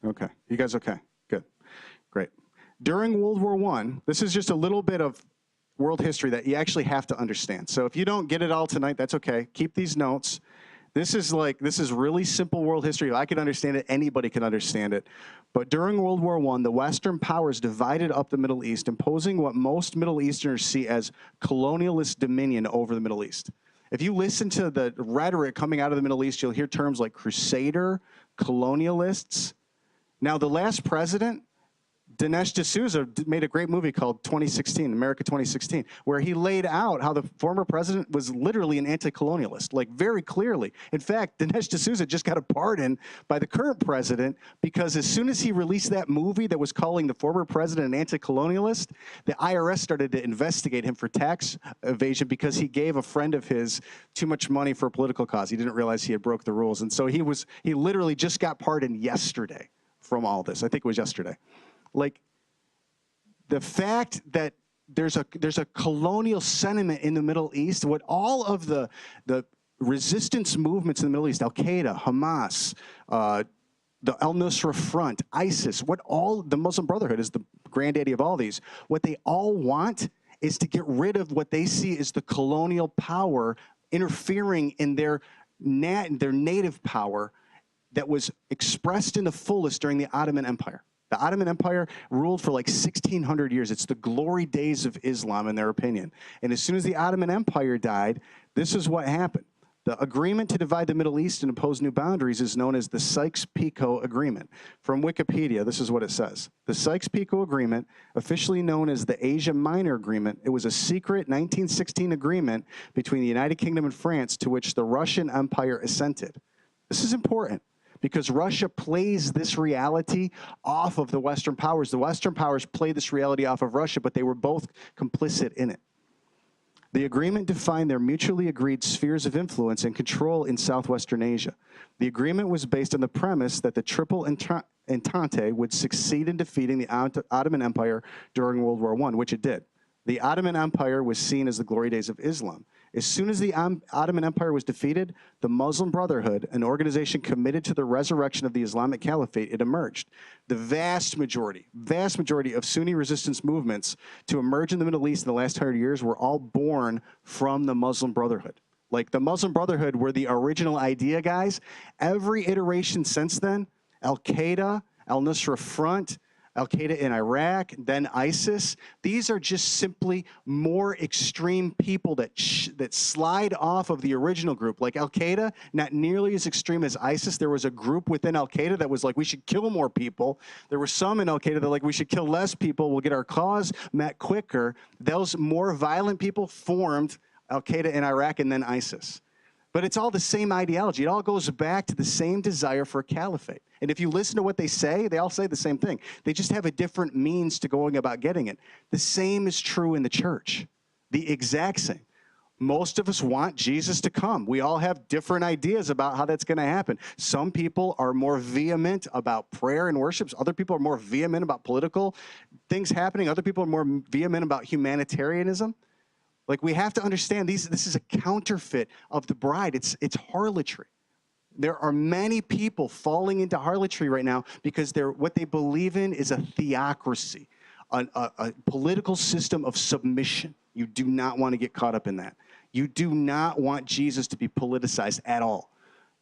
Okay. You guys okay? Good. Great. During World War I, this is just a little bit of world history that you actually have to understand. So if you don't get it all tonight, that's okay. Keep these notes. This is really simple world history. If I could understand it, anybody can understand it. But during World War I, the Western powers divided up the Middle East, imposing what most Middle Easterners see as colonialist dominion over the Middle East. If you listen to the rhetoric coming out of the Middle East, you'll hear terms like crusader, colonialists. Now, the last president, Dinesh D'Souza, made a great movie called 2016, America 2016, where he laid out how the former president was literally an anti-colonialist, like very clearly. In fact, Dinesh D'Souza just got a pardon by the current president because as soon as he released that movie that was calling the former president an anti-colonialist, the IRS started to investigate him for tax evasion because he gave a friend of his too much money for a political cause. He didn't realize he had broke the rules. And so he literally just got pardoned yesterday from all this. I think it was yesterday. Like, the fact that there's a colonial sentiment in the Middle East, what all of the resistance movements in the Middle East, Al-Qaeda, Hamas, the Al-Nusra Front, ISIS, the Muslim Brotherhood is the granddaddy of all these, what they all want is to get rid of what they see as the colonial power interfering in their native power that was expressed in the fullest during the Ottoman Empire. The Ottoman Empire ruled for like 1,600 years. It's the glory days of Islam, in their opinion. And as soon as the Ottoman Empire died, this is what happened. The agreement to divide the Middle East and impose new boundaries is known as the Sykes-Picot Agreement. From Wikipedia, this is what it says. The Sykes-Picot Agreement, officially known as the Asia Minor Agreement, it was a secret 1916 agreement between the United Kingdom and France to which the Russian Empire assented. This is important, because Russia plays this reality off of the Western powers. The Western powers play this reality off of Russia, but they were both complicit in it. The agreement defined their mutually agreed spheres of influence and control in southwestern Asia. The agreement was based on the premise that the Triple Entente would succeed in defeating the Ottoman Empire during World War I, which it did. The Ottoman Empire was seen as the glory days of Islam. As soon as the Ottoman Empire was defeated, the Muslim Brotherhood, an organization committed to the resurrection of the Islamic Caliphate, it emerged. The vast majority of Sunni resistance movements to emerge in the Middle East in the last 100 years were all born from the Muslim Brotherhood. Like, the Muslim Brotherhood were the original idea guys. Every iteration since then, Al-Qaeda, Al-Nusra Front, Al-Qaeda in Iraq, then ISIS. These are just simply more extreme people that slide off of the original group. Like Al-Qaeda, not nearly as extreme as ISIS. There was a group within Al-Qaeda that was like, we should kill more people. There were some in Al-Qaeda that were like, we should kill less people. We'll get our cause met quicker. Those more violent people formed Al-Qaeda in Iraq and then ISIS. But it's all the same ideology. It all goes back to the same desire for a caliphate. And if you listen to what they say, they all say the same thing. They just have a different means to going about getting it. The same is true in the church. The exact same. Most of us want Jesus to come. We all have different ideas about how that's going to happen. Some people are more vehement about prayer and worship. Other people are more vehement about political things happening. Other people are more vehement about humanitarianism. Like, we have to understand this is a counterfeit of the bride. It's harlotry. There are many people falling into harlotry right now because what they believe in is a theocracy, a political system of submission. You do not want to get caught up in that. You do not want Jesus to be politicized at all.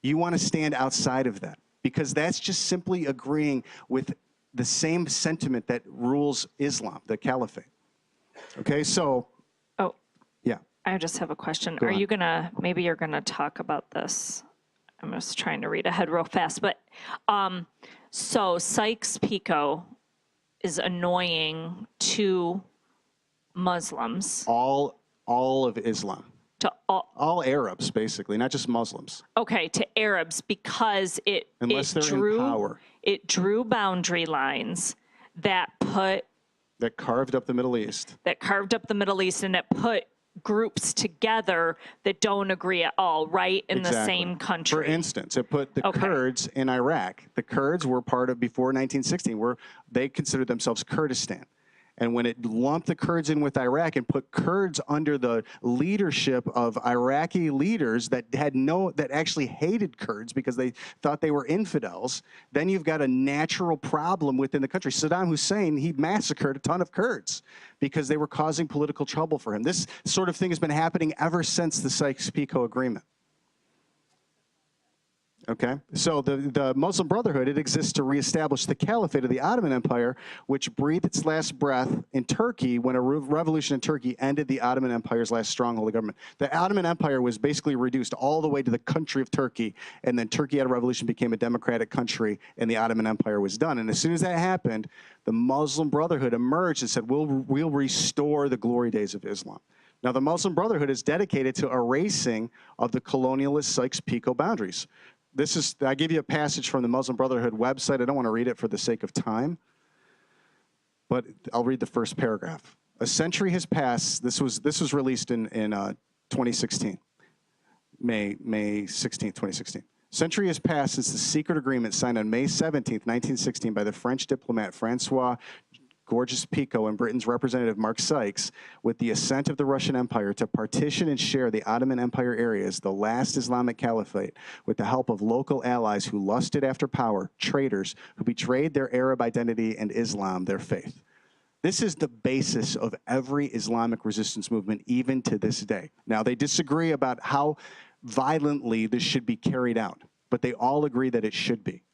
You want to stand outside of that, because that's just simply agreeing with the same sentiment that rules Islam, the caliphate. Okay, so... Yeah. I just have a question. Go on. Maybe you're gonna talk about this. I'm just trying to read ahead real fast, but so Sykes-Picot is annoying to Muslims. All of Islam. To all Arabs, basically, not just Muslims. Okay, to Arabs, because Unless they're in power. It drew boundary lines that carved up the Middle East. And it put groups together that don't agree at all, right, in the same country. For instance, it put the Kurds in Iraq. The Kurds were part of, before 1916, where they considered themselves Kurdistan. And when it lumped the Kurds in with Iraq and put Kurds under the leadership of Iraqi leaders that actually hated Kurds because they thought they were infidels, then you've got a natural problem within the country. Saddam Hussein, he massacred a ton of Kurds because they were causing political trouble for him. This sort of thing has been happening ever since the Sykes-Picot Agreement. Okay, so the Muslim Brotherhood, it exists to reestablish the caliphate of the Ottoman Empire, which breathed its last breath in Turkey when a revolution in Turkey ended the Ottoman Empire's last stronghold of government. The Ottoman Empire was basically reduced all the way to the country of Turkey, and then Turkey had a revolution, became a democratic country, and the Ottoman Empire was done. And as soon as that happened, the Muslim Brotherhood emerged and said, we'll restore the glory days of Islam. Now, the Muslim Brotherhood is dedicated to erasing of the colonialist Sykes-Picot boundaries. I give you a passage from the Muslim Brotherhood website. I don't want to read it for the sake of time, but I'll read the first paragraph. A century has passed. This was released in 2016, May 16, 2016. Century has passed since the secret agreement signed on May 17, 1916 by the French diplomat Francois Gorges-Picot and Britain's representative Mark Sykes, with the assent of the Russian Empire, to partition and share the Ottoman Empire areas, the last Islamic caliphate, with the help of local allies who lusted after power, traitors who betrayed their Arab identity and Islam, their faith. This is the basis of every Islamic resistance movement, even to this day. Now, they disagree about how violently this should be carried out, but they all agree that it should be.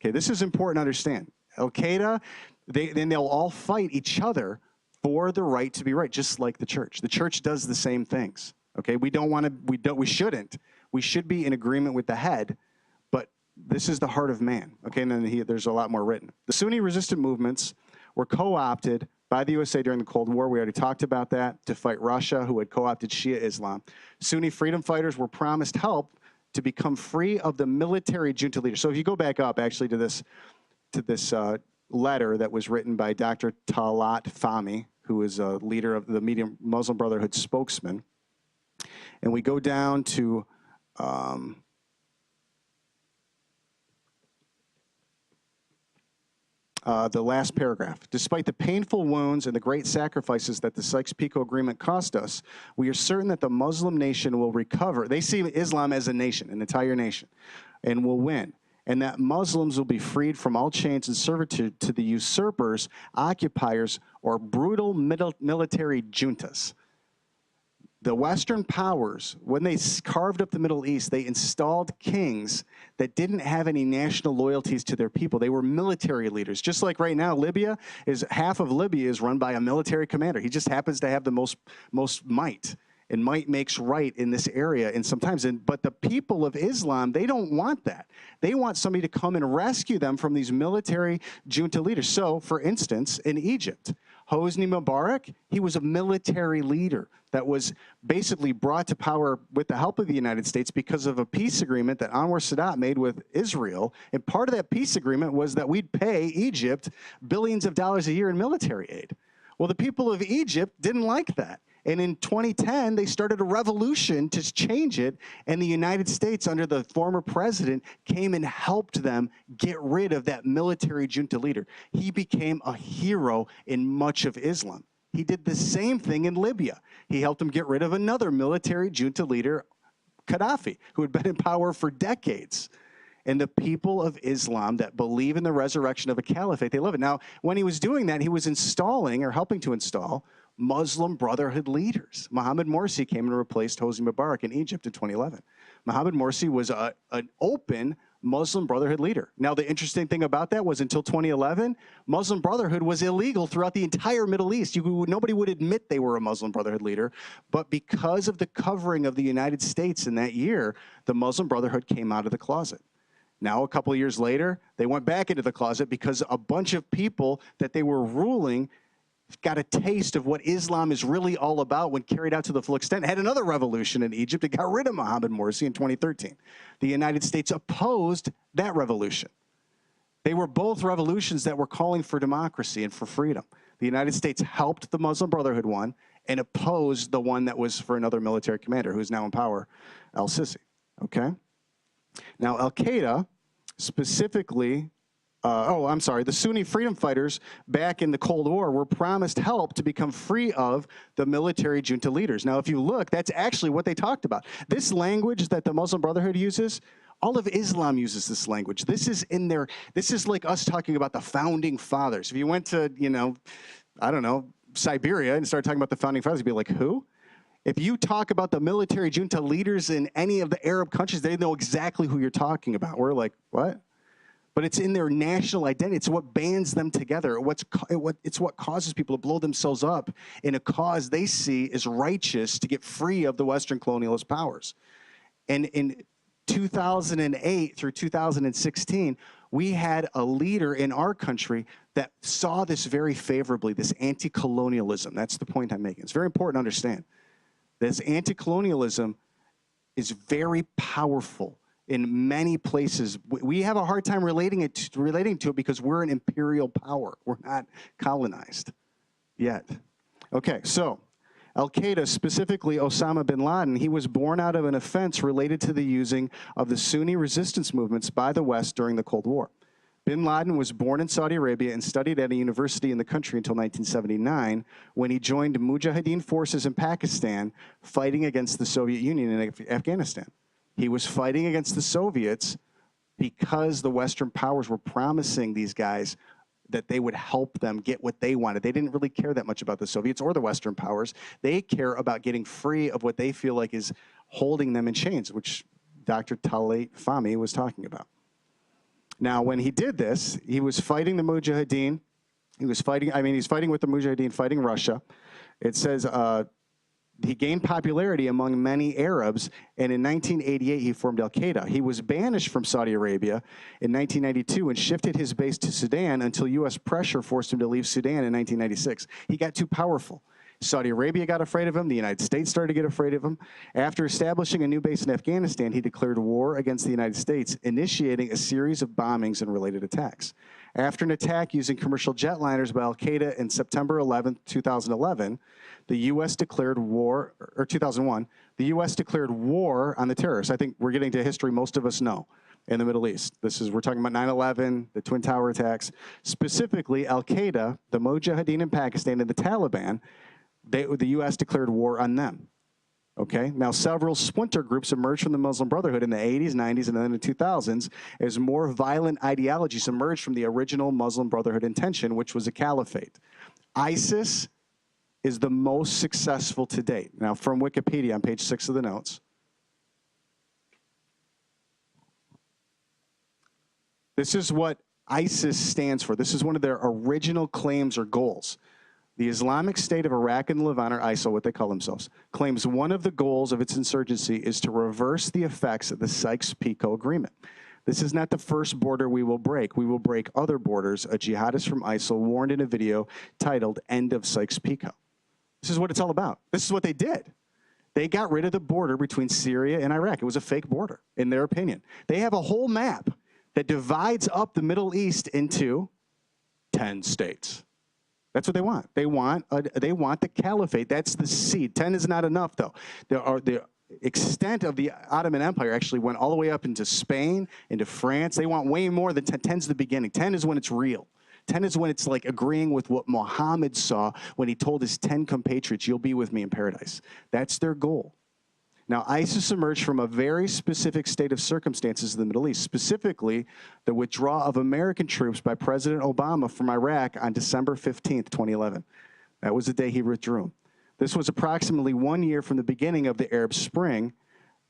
Okay, this is important to understand. Al-Qaeda, then they'll all fight each other for the right to be right, just like the church. The church does the same things. Okay, we shouldn't. We should be in agreement with the head, but this is the heart of man. Okay, and then there's a lot more written. The Sunni resistant movements were co-opted by the USA during the Cold War. We already talked about that, to fight Russia, who had co-opted Shia Islam. Sunni freedom fighters were promised help to become free of the military junta leaders. So if you go back up, actually, to this letter that was written by Dr. Talat Fahmy, who is a leader of the Muslim Brotherhood spokesman. And we go down to the last paragraph. Despite the painful wounds and the great sacrifices that the Sykes-Picot Agreement cost us, we are certain that the Muslim nation will recover. They see Islam as a nation, an entire nation, and will win. And that Muslims will be freed from all chains and servitude to the usurpers, occupiers, or brutal military juntas. The Western powers, when they carved up the Middle East, they installed kings that didn't have any national loyalties to their people. They were military leaders. Just like right now, half of Libya is run by a military commander. He just happens to have the most might. And might makes right in this area, and sometimes, but the people of Islam, they don't want that. They want somebody to come and rescue them from these military junta leaders. So, for instance, in Egypt, Hosni Mubarak, he was a military leader that was basically brought to power with the help of the United States because of a peace agreement that Anwar Sadat made with Israel. And part of that peace agreement was that we'd pay Egypt billions of dollars a year in military aid. Well, the people of Egypt didn't like that. And in 2010, they started a revolution to change it, and the United States, under the former president, came and helped them get rid of that military junta leader. He became a hero in much of Islam. He did the same thing in Libya. He helped them get rid of another military junta leader, Gaddafi, who had been in power for decades. And the people of Islam that believe in the resurrection of a caliphate, they love it. Now, when he was doing that, he was installing, or helping to install, Muslim Brotherhood leaders. Mohammed Morsi came and replaced Hosni Mubarak in Egypt in 2011. Mohammed Morsi was an open Muslim Brotherhood leader. Now, the interesting thing about that was until 2011, Muslim Brotherhood was illegal throughout the entire Middle East. Nobody would admit they were a Muslim Brotherhood leader, but because of the covering of the United States in that year, the Muslim Brotherhood came out of the closet. Now, a couple of years later, they went back into the closet because a bunch of people that they were ruling got a taste of what Islam is really all about when carried out to the full extent. Had another revolution in Egypt that got rid of Mohammed Morsi in 2013. The United States opposed that revolution. They were both revolutions that were calling for democracy and for freedom. The United States helped the Muslim Brotherhood one and opposed the one that was for another military commander who's now in power, al-Sisi, okay? Now, Al-Qaeda specifically, the Sunni freedom fighters back in the Cold War were promised help to become free of the military junta leaders. Now, if you look, that's actually what they talked about. This language that the Muslim Brotherhood uses, all of Islam uses this language. This is like us talking about the founding fathers. If you went to, I don't know, Siberia and started talking about the founding fathers, you'd be like, who? If you talk about the military junta leaders in any of the Arab countries, they know exactly who you're talking about. We're like, what? But it's in their national identity. It's what bands them together. It's what causes people to blow themselves up in a cause they see as righteous to get free of the Western colonialist powers. And in 2008 through 2016, we had a leader in our country that saw this very favorably, this anti-colonialism. That's the point I'm making. It's very important to understand. This anti-colonialism is very powerful in many places. We have a hard time relating to it because we're an imperial power. We're not colonized yet. Okay, so Al-Qaeda, specifically Osama bin Laden, he was born out of an offense related to the using of the Sunni resistance movements by the West during the Cold War. Bin Laden was born in Saudi Arabia and studied at a university in the country until 1979, when he joined Mujahideen forces in Pakistan, fighting against the Soviet Union in Afghanistan. He was fighting against the Soviets because the Western powers were promising these guys that they would help them get what they wanted. They didn't really care that much about the Soviets or the Western powers. They care about getting free of what they feel like is holding them in chains, which Dr. Talat Fahmy was talking about. Now, when he did this, he was fighting the Mujahideen. He's fighting with the Mujahideen, fighting Russia. It says he gained popularity among many Arabs, and in 1988, he formed Al-Qaeda. He was banished from Saudi Arabia in 1992 and shifted his base to Sudan until U.S. pressure forced him to leave Sudan in 1996. He got too powerful. Saudi Arabia got afraid of him. The United States started to get afraid of him. After establishing a new base in Afghanistan, he declared war against the United States, initiating a series of bombings and related attacks. After an attack using commercial jetliners by Al-Qaeda in September 11, 2011, the U.S. declared war, or 2001, the U.S. declared war on the terrorists. I think we're getting to history most of us know in the Middle East. We're talking about 9/11, the Twin Tower attacks. Specifically, Al-Qaeda, the Mujahideen in Pakistan, and the Taliban, the U.S. declared war on them. Okay, now several splinter groups emerged from the Muslim Brotherhood in the 80s, 90s, and then the 2000s as more violent ideologies emerged from the original Muslim Brotherhood intention, which was a caliphate. ISIS is the most successful to date. Now, from Wikipedia on page 6 of the notes. This is what ISIS stands for. This is one of their original claims or goals. The Islamic State of Iraq and Levant, or ISIL, what they call themselves, claims one of the goals of its insurgency is to reverse the effects of the Sykes-Picot Agreement. This is not the first border we will break. We will break other borders, a jihadist from ISIL warned in a video titled End of Sykes-Picot. This is what it's all about. This is what they did. They got rid of the border between Syria and Iraq. It was a fake border, in their opinion. They have a whole map that divides up the Middle East into 10 states. That's what they want. They want the caliphate. That's the seed. 10 is not enough, though. The extent of the Ottoman Empire actually went all the way up into Spain, into France. They want way more than 10. 10's the beginning. 10 is when it's real. 10 is when it's like agreeing with what Muhammad saw when he told his 10 compatriots, you'll be with me in paradise. That's their goal. Now, ISIS emerged from a very specific state of circumstances in the Middle East, specifically the withdrawal of American troops by President Obama from Iraq on December 15th, 2011. That was the day he withdrew. This was approximately 1 year from the beginning of the Arab Spring,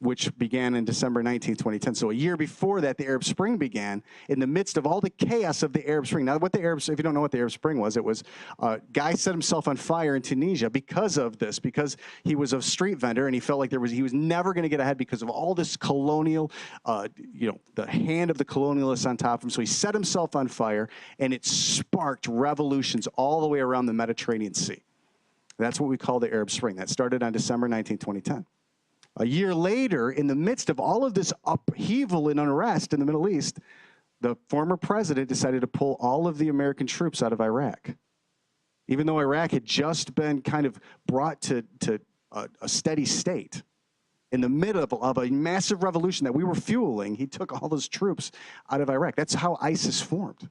which began in December 19, 2010. So a year before that, the Arab Spring began in the midst of all the chaos of the Arab Spring. Now, if you don't know what the Arab Spring was, it was a guy set himself on fire in Tunisia because of this, because he was a street vendor and he felt like he was never going to get ahead because of all this colonial, the hand of the colonialists on top of him. So he set himself on fire and it sparked revolutions all the way around the Mediterranean Sea. That's what we call the Arab Spring. That started on December 19, 2010. A year later, in the midst of all of this upheaval and unrest in the Middle East, the former president decided to pull all of the American troops out of Iraq. Even though Iraq had just been kind of brought to a steady state. In the middle of a massive revolution that we were fueling, he took all those troops out of Iraq. That's how ISIS formed.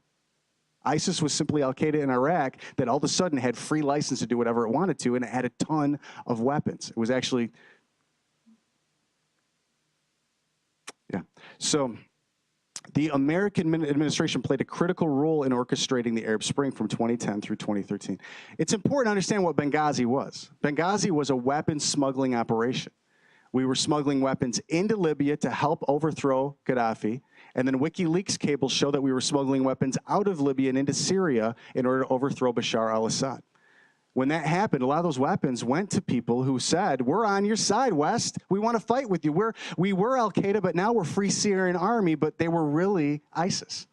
ISIS was simply Al-Qaeda in Iraq that all of a sudden had free license to do whatever it wanted to, and it had a ton of weapons. It was actually... Yeah. So The American administration played a critical role in orchestrating the Arab Spring from 2010 through 2013. It's important to understand what Benghazi was. Benghazi was a weapons smuggling operation. We were smuggling weapons into Libya to help overthrow Gaddafi, and then WikiLeaks cables show that we were smuggling weapons out of Libya and into Syria in order to overthrow Bashar al-Assad. When that happened, a lot of those weapons went to people who said, we're on your side, West. We want to fight with you. We were al-Qaeda, but now we're Free Syrian Army, but they were really ISIS.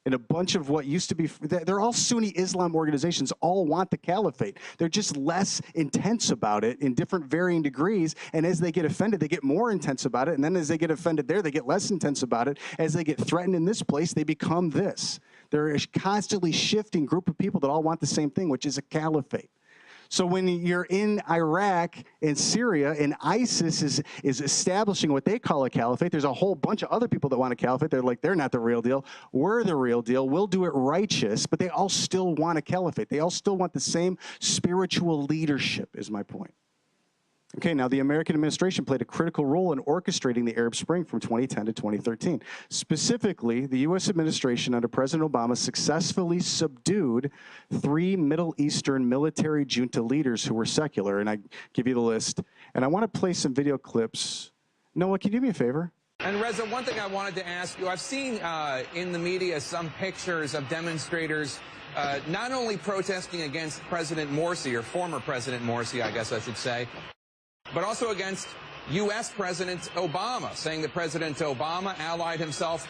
And a bunch of what used to be, they're all Sunni Islam organizations, all want the caliphate. They're just less intense about it in different varying degrees. And as they get offended, they get more intense about it. And then as they get offended there, they get less intense about it. As they get threatened in this place, they become this. They're a constantly shifting group of people that all want the same thing, which is a caliphate. So when you're in Iraq and Syria and ISIS is establishing what they call a caliphate, there's a whole bunch of other people that want a caliphate. They're like, they're not the real deal. We're the real deal. We'll do it righteous, but they all still want a caliphate. They all still want the same spiritual leadership, is my point. Okay, now the American administration played a critical role in orchestrating the Arab Spring from 2010 to 2013. Specifically, the U.S. administration under President Obama successfully subdued 3 Middle Eastern military junta leaders who were secular, and I give you the list. And I want to play some video clips. Noah, can you do me a favor? And Reza, one thing I wanted to ask you, I've seen in the media some pictures of demonstrators not only protesting against President Morsi, or former President Morsi, I guess I should say, but also against U.S. President Obama, saying that President Obama allied himself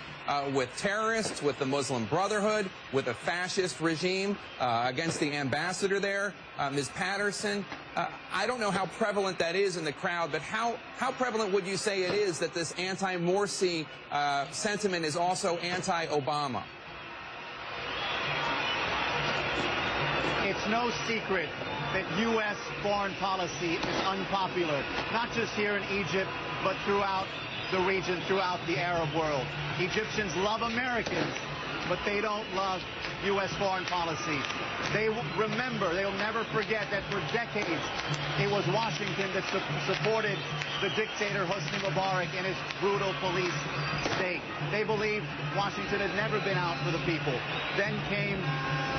with terrorists, with the Muslim Brotherhood, with a fascist regime, against the ambassador there, Ms. Patterson. I don't know how prevalent that is in the crowd, but how prevalent would you say it is that this anti-Morsi sentiment is also anti-Obama? It's no secret that U.S. foreign policy is unpopular, not just here in Egypt, but throughout the region, throughout the Arab world. Egyptians love Americans, but they don't love U.S. foreign policy. They remember, they'll never forget that for decades it was Washington that supported the dictator Hosni Mubarak and his brutal police state. They believed Washington had never been out for the people. Then came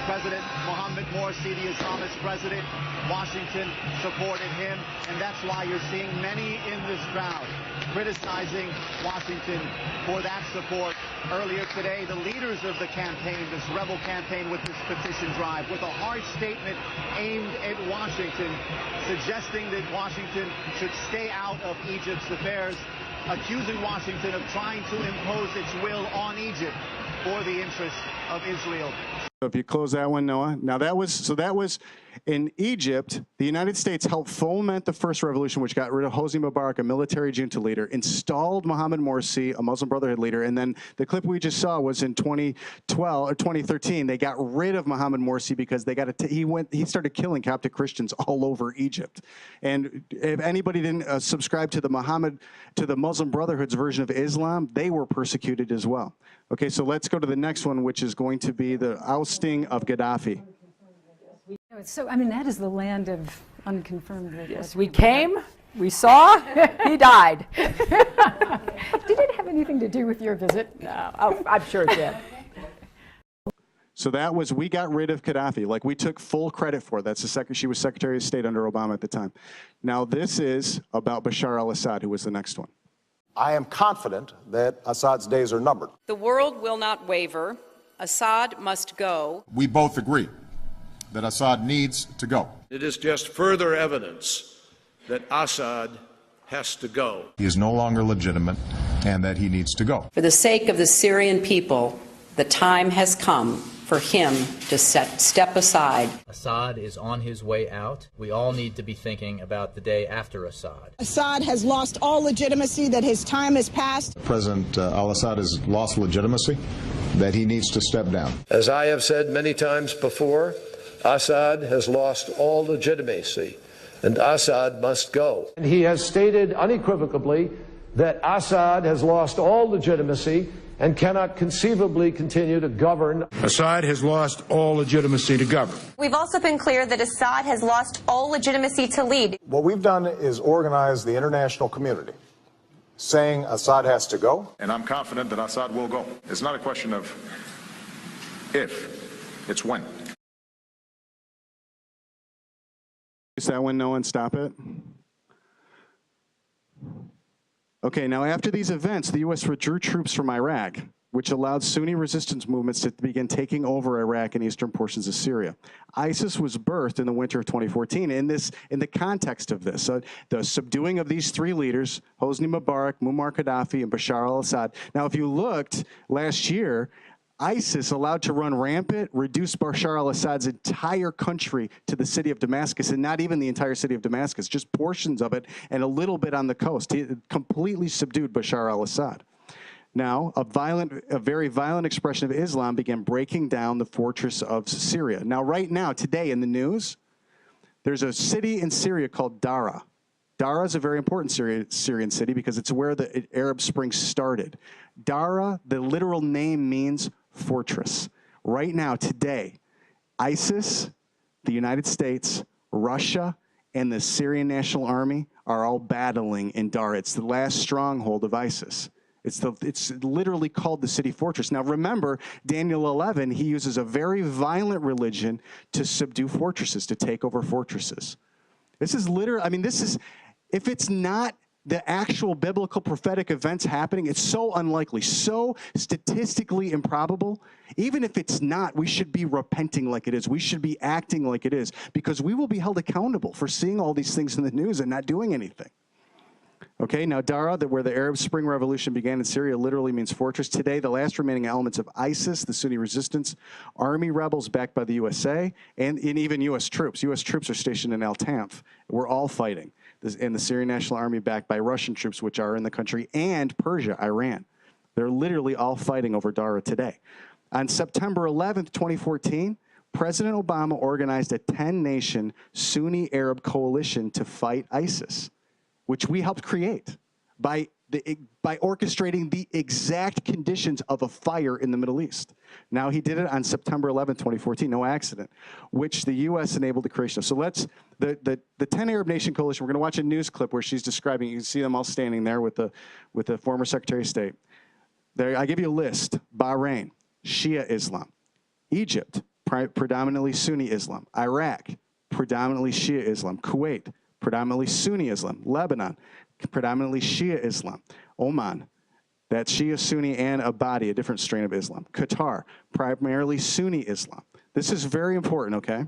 President Mohammed Morsi, the Islamist president. Washington supported him, and that's why you're seeing many in this crowd criticizing Washington for that support. Earlier today, the leaders of the campaign, this rebel campaign with this petition drive, with a harsh statement aimed at Washington, suggesting that Washington should stay out of Egypt's affairs, accusing Washington of trying to impose its will on Egypt for the interests of Israel. If you close that one, Noah. Now that was in Egypt. The United States helped foment the first revolution, which got rid of Hosni Mubarak, a military junta leader, installed Mohammed Morsi, a Muslim Brotherhood leader, and then the clip we just saw was in 2012 or 2013. They got rid of Mohammed Morsi because they got he started killing Coptic Christians all over Egypt. And if anybody didn't subscribe to the Muslim Brotherhood's version of Islam, they were persecuted as well. Okay, so let's go to the next one, which is going to be the ousting of Gaddafi. So, I mean, that is the land of unconfirmed. Yes, we came, we saw, he died. Did it have anything to do with your visit? No, oh, I'm sure it did. So that was, we got rid of Gaddafi. Like, we took full credit for that. She was Secretary of State under Obama at the time. Now this is about Bashar al-Assad, who was the next one. I am confident that Assad's days are numbered. The world will not waver. Assad must go. We both agree that Assad needs to go. It is just further evidence that Assad has to go. He is no longer legitimate and that he needs to go. For the sake of the Syrian people, the time has come for him to step aside. Assad is on his way out. We all need to be thinking about the day after Assad. Assad has lost all legitimacy, that his time has passed. President al-Assad has lost legitimacy, that he needs to step down. As I have said many times before, Assad has lost all legitimacy, and Assad must go. And he has stated unequivocally that Assad has lost all legitimacy and cannot conceivably continue to govern. Assad has lost all legitimacy to govern. We've also been clear that Assad has lost all legitimacy to lead. What we've done is organize the international community saying Assad has to go. And I'm confident that Assad will go. It's not a question of if, it's when. Is that when no one stop it? Okay, now after these events, the U.S. withdrew troops from Iraq, which allowed Sunni resistance movements to begin taking over Iraq and eastern portions of Syria. ISIS was birthed in the winter of 2014 in the context of this. So the subduing of these three leaders, Hosni Mubarak, Muammar Gaddafi, and Bashar al-Assad. Now, if you looked last year, ISIS allowed to run rampant, reduced Bashar al-Assad's entire country to the city of Damascus, and not even the entire city of Damascus, just portions of it and a little bit on the coast. He completely subdued Bashar al-Assad. Now, a very violent expression of Islam began breaking down the fortress of Syria. Now, right now, today in the news, there's a city in Syria called Dara. Dara is a very important Syrian city because it's where the Arab Spring started. Dara, the literal name means fortress. Right now, today, ISIS, the United States, Russia, and the Syrian National Army are all battling in Dara. It's the last stronghold of ISIS. It's literally called the city fortress. Now remember, Daniel 11, he uses a very violent religion to subdue fortresses, to take over fortresses. This is literally, I mean, this is, if it's not the actual biblical prophetic events happening, it's so unlikely, so statistically improbable. Even if it's not, we should be repenting like it is. We should be acting like it is, because we will be held accountable for seeing all these things in the news and not doing anything. Okay, now Dara, where the Arab Spring Revolution began in Syria, literally means fortress. Today, the last remaining elements of ISIS, the Sunni resistance, army rebels backed by the USA, and even U.S. troops. U.S. troops are stationed in Al-Tanf. We're all fighting. And the Syrian National Army backed by Russian troops, which are in the country, and Persia, Iran. They're literally all fighting over Dara today. On September 11th, 2014, President Obama organized a 10-nation Sunni Arab coalition to fight ISIS, which we helped create by orchestrating the exact conditions of a fire in the Middle East. Now, he did it on September 11, 2014, no accident, which the U.S. enabled the creation of. So the 10 Arab Nation Coalition, we're going to watch a news clip where she's describing, you can see them all standing there with the former Secretary of State. There, I give you a list: Bahrain, Shia Islam; Egypt, predominantly Sunni Islam; Iraq, predominantly Shia Islam; Kuwait, predominantly Sunni Islam; Lebanon, predominantly Shia Islam; Oman, that's Shia, Sunni, and Abadi, a different strain of Islam; Qatar, primarily Sunni Islam. This is very important, okay,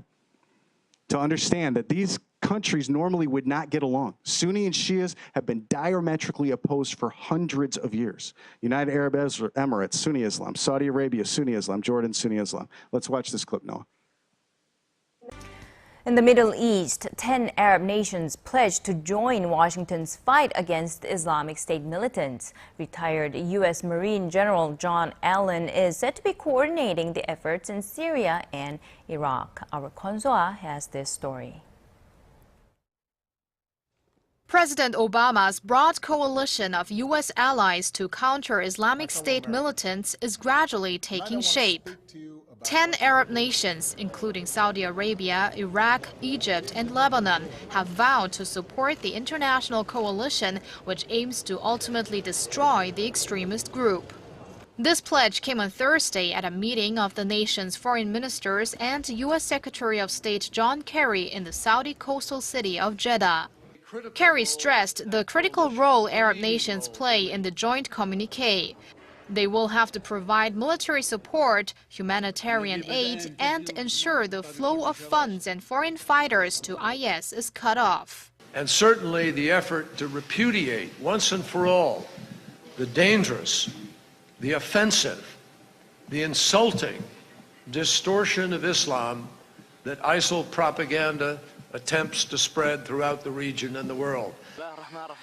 to understand that these countries normally would not get along. Sunni and Shias have been diametrically opposed for hundreds of years. United Arab Emirates, Sunni Islam; Saudi Arabia, Sunni Islam; Jordan, Sunni Islam. Let's watch this clip, Noah. In the Middle East, 10 Arab nations pledged to join Washington's fight against Islamic State militants. Retired U.S. Marine General John Allen is said to be coordinating the efforts in Syria and Iraq. Our Kwon So-ah has this story. President Obama's broad coalition of U.S. allies to counter Islamic State militants is gradually taking shape. 10 Arab nations, including Saudi Arabia, Iraq, Egypt, and Lebanon, have vowed to support the international coalition, which aims to ultimately destroy the extremist group. This pledge came on Thursday at a meeting of the nation's foreign ministers and U.S. Secretary of State John Kerry in the Saudi coastal city of Jeddah. Kerry stressed the critical role Arab nations play in the joint communique. They will have to provide military support, humanitarian aid, and ensure the flow of funds and foreign fighters to IS is cut off. And certainly the effort to repudiate once and for all the dangerous, the offensive, the insulting distortion of Islam that ISIL propaganda attempts to spread throughout the region and the world.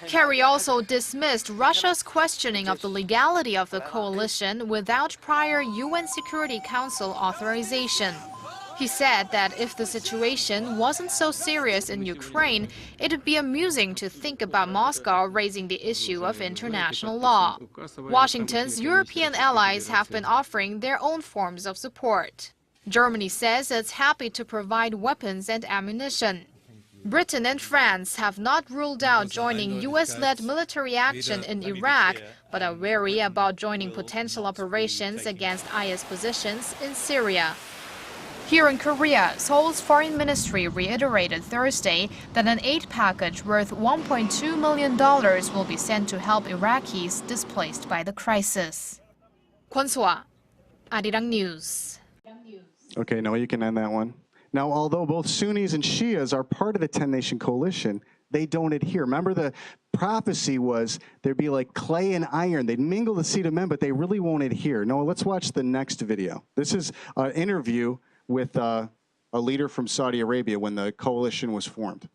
Kerry also dismissed Russia's questioning of the legality of the coalition without prior UN Security Council authorization. He said that if the situation wasn't so serious in Ukraine, it would be amusing to think about Moscow raising the issue of international law. Washington's European allies have been offering their own forms of support. Germany says it's happy to provide weapons and ammunition. Britain and France have not ruled out joining U.S.-led military action in Iraq, but are wary about joining potential operations against IS positions in Syria. Here in Korea, Seoul's foreign ministry reiterated Thursday that an aid package worth $1.2 million will be sent to help Iraqis displaced by the crisis. Kwon So-ah, Arirang News. Okay, Noah, you can end that one. Now, although both Sunnis and Shias are part of the 10-nation coalition, they don't adhere. Remember, the prophecy was there'd be like clay and iron. They'd mingle the seed of men, but they really won't adhere. Noah, let's watch the next video. This is an interview with a leader from Saudi Arabia when the coalition was formed.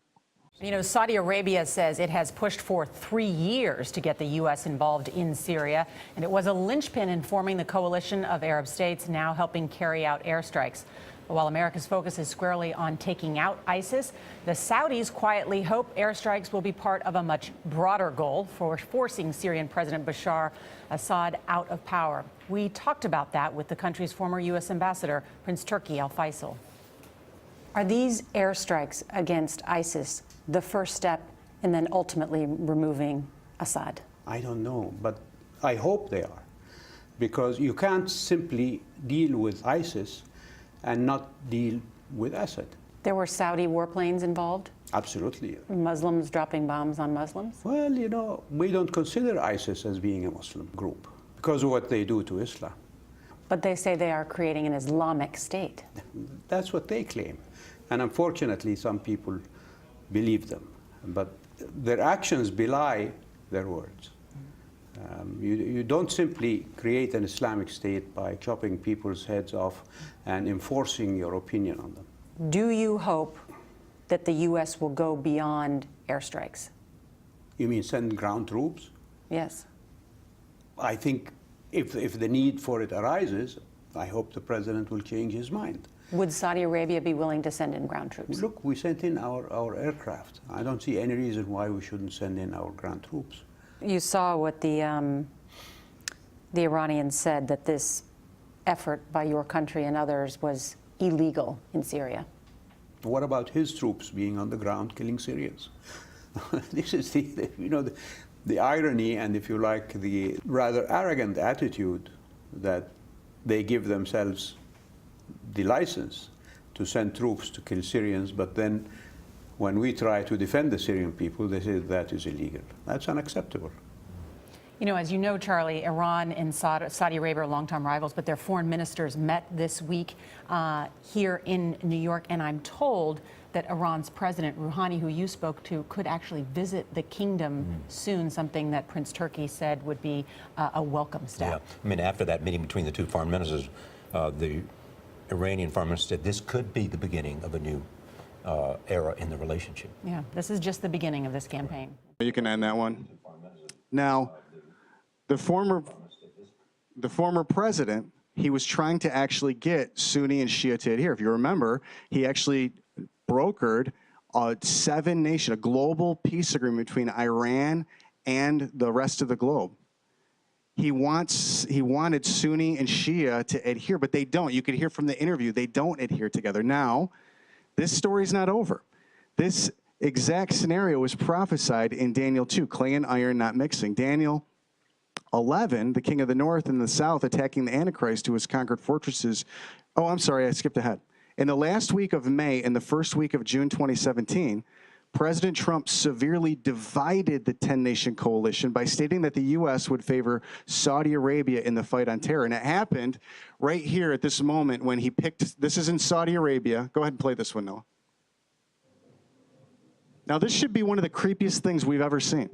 You know, Saudi Arabia says it has pushed for 3 years to get the U.S. involved in Syria, and it was a linchpin in forming the coalition of Arab states, now helping carry out airstrikes. But while America's focus is squarely on taking out ISIS, the Saudis quietly hope airstrikes will be part of a much broader goal for forcing Syrian President Bashar Assad out of power. We talked about that with the country's former U.S. ambassador, Prince Turki Al Faisal. Are these airstrikes against ISIS the first step in then ultimately removing Assad? I don't know, but I hope they are, because you can't simply deal with ISIS and not deal with Assad. There were Saudi warplanes involved? Absolutely. Muslims dropping bombs on Muslims? Well, you know, we don't consider ISIS as being a Muslim group because of what they do to Islam. But they say they are creating an Islamic state. That's what they claim. And unfortunately, some people believe them. But their actions belie their words. You don't simply create an Islamic state by chopping people's heads off and enforcing your opinion on them. Do you hope that the U.S. will go beyond airstrikes? You mean send ground troops? Yes. I think if the need for it arises, I hope the president will change his mind. Would Saudi Arabia be willing to send in ground troops? Look, we sent in our aircraft. I don't see any reason why we shouldn't send in our ground troops. You saw what the Iranians said, that this effort by your country and others was illegal in Syria. What about his troops being on the ground killing Syrians? This is the irony and, if you like, the rather arrogant attitude that they give themselves the license to send troops to kill Syrians, but then when we try to defend the Syrian people, they say that is illegal. That's unacceptable. You know, as you know, Charlie, Iran and Saudi Arabia are longtime rivals, but their foreign ministers met this week here in New York, and I'm told that Iran's President Rouhani, who you spoke to, could actually visit the kingdom soon, something that Prince Turki said would be a welcome step. Yeah, I mean, after that meeting between the two foreign ministers, the Iranian foreign minister said this could be the beginning of a new era in the relationship. Yeah, this is just the beginning of this campaign. You can end that one. Now, the former president, he was trying to actually get Sunni and Shia to adhere. If you remember, he actually brokered a a global peace agreement between Iran and the rest of the globe. He wanted Sunni and Shia to adhere, but they don't. You could hear from the interview, they don't adhere together. Now, this story's not over. This exact scenario was prophesied in Daniel 2, clay and iron not mixing. Daniel 11, the king of the north and the south attacking the Antichrist who has conquered fortresses. Oh, I'm sorry, I skipped ahead. In the last week of May and the first week of June 2017, President Trump severely divided the 10-nation coalition by stating that the U.S. would favor Saudi Arabia in the fight on terror. And it happened right here at this moment when he picked, this is in Saudi Arabia. Go ahead and play this one, Noah. Now, this should be one of the creepiest things we've ever seen.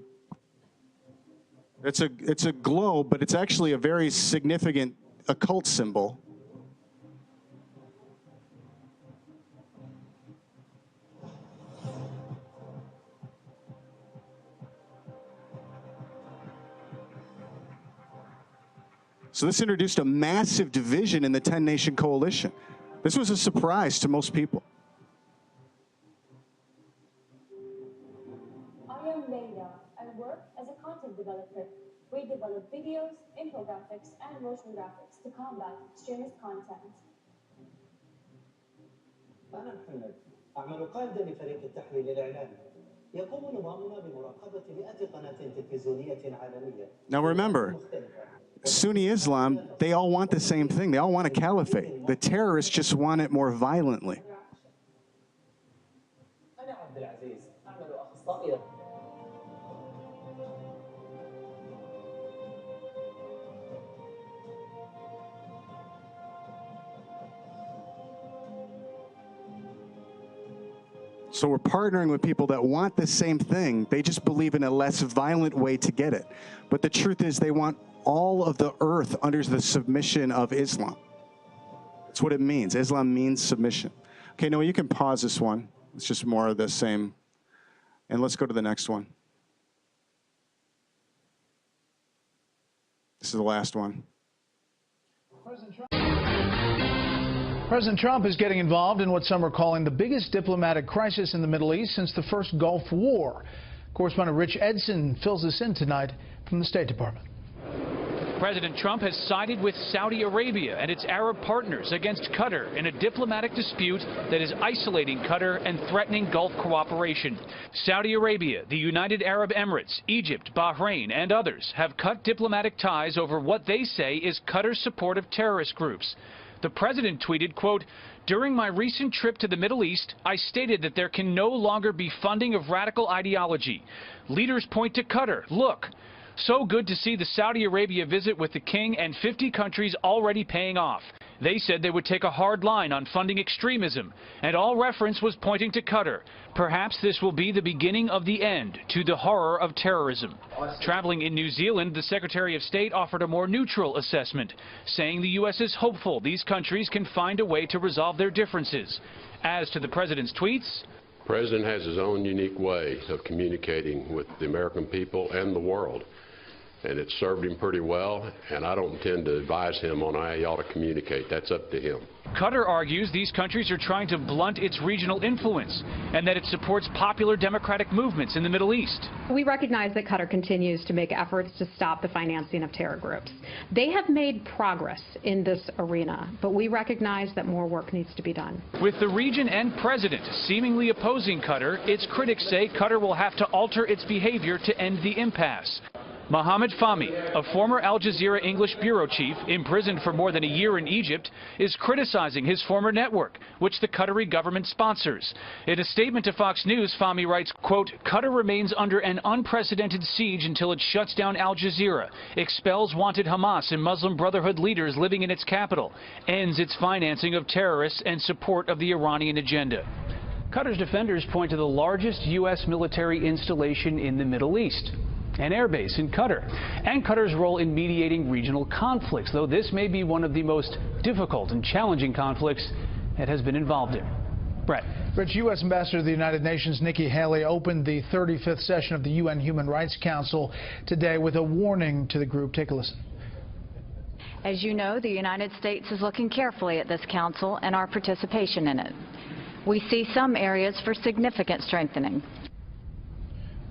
It's a globe, but it's actually a very significant occult symbol. So this introduced a massive division in the 10-nation coalition. This was a surprise to most people. I am Leila. I work as a content developer. We develop videos, infographics, and motion graphics to combat extremist content. أعمل قائدا لفريق التحليل الإعلامي. يقوم نظامنا بمراقبة 100 قناة تلفزيونية عالمية. Now remember, Sunni Islam, they all want the same thing. They all want a caliphate. The terrorists just want it more violently. أنا عبد العزيز أعمل أخصائيا. So we're partnering with people that want the same thing. They just believe in a less violent way to get it. But the truth is they want all of the earth under the submission of Islam. That's what it means. Islam means submission. Okay, Noah, you can pause this one. It's just more of the same. And let's go to the next one. This is the last one. President Trump is getting involved in what some are calling the biggest diplomatic crisis in the Middle East since the first Gulf War. Correspondent Rich Edson fills us in tonight from the State Department. President Trump has sided with Saudi Arabia and its Arab partners against Qatar in a diplomatic dispute that is isolating Qatar and threatening Gulf cooperation. Saudi Arabia, the United Arab Emirates, Egypt, Bahrain, and others have cut diplomatic ties over what they say is Qatar's support of terrorist groups. The president tweeted, quote, "During my recent trip to the Middle East, I stated that there can no longer be funding of radical ideology. Leaders point to Qatar. Look. So good to see the Saudi Arabia visit with the king and 50 countries already paying off. They said they would take a hard line on funding extremism, and all reference was pointing to Qatar. Perhaps this will be the beginning of the end to the horror of terrorism." Traveling in New Zealand, the Secretary of State offered a more neutral assessment, saying the U.S. is hopeful these countries can find a way to resolve their differences. As to the president's tweets, the president has his own unique way of communicating with the American people and the world. And it served him pretty well, and I don't intend to advise him on how he ought to communicate. That's up to him. Qatar argues these countries are trying to blunt its regional influence and that it supports popular democratic movements in the Middle East. We recognize that Qatar continues to make efforts to stop the financing of terror groups. They have made progress in this arena, but we recognize that more work needs to be done. With the region and president seemingly opposing Qatar, its critics say Qatar will have to alter its behavior to end the impasse. Mohammed Fahmy, a former Al Jazeera English bureau chief imprisoned for more than a year in Egypt, is criticizing his former network, which the Qatari government sponsors. In a statement to Fox News, Fahmy writes, quote, "Qatar remains under an unprecedented siege until it shuts down Al Jazeera, expels wanted Hamas and Muslim Brotherhood leaders living in its capital, ends its financing of terrorists and support of the Iranian agenda." Qatar's defenders point to the largest U.S. military installation in the Middle East, an airbase in Qatar, and Qatar's role in mediating regional conflicts, though this may be one of the most difficult and challenging conflicts it has been involved in. Brett. Rich, U.S. Ambassador to the United Nations Nikki Haley opened the 35th session of the UN Human Rights Council today with a warning to the group. Take a listen. As you know, the United States is looking carefully at this council and our participation in it. We see some areas for significant strengthening.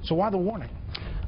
So why the warning?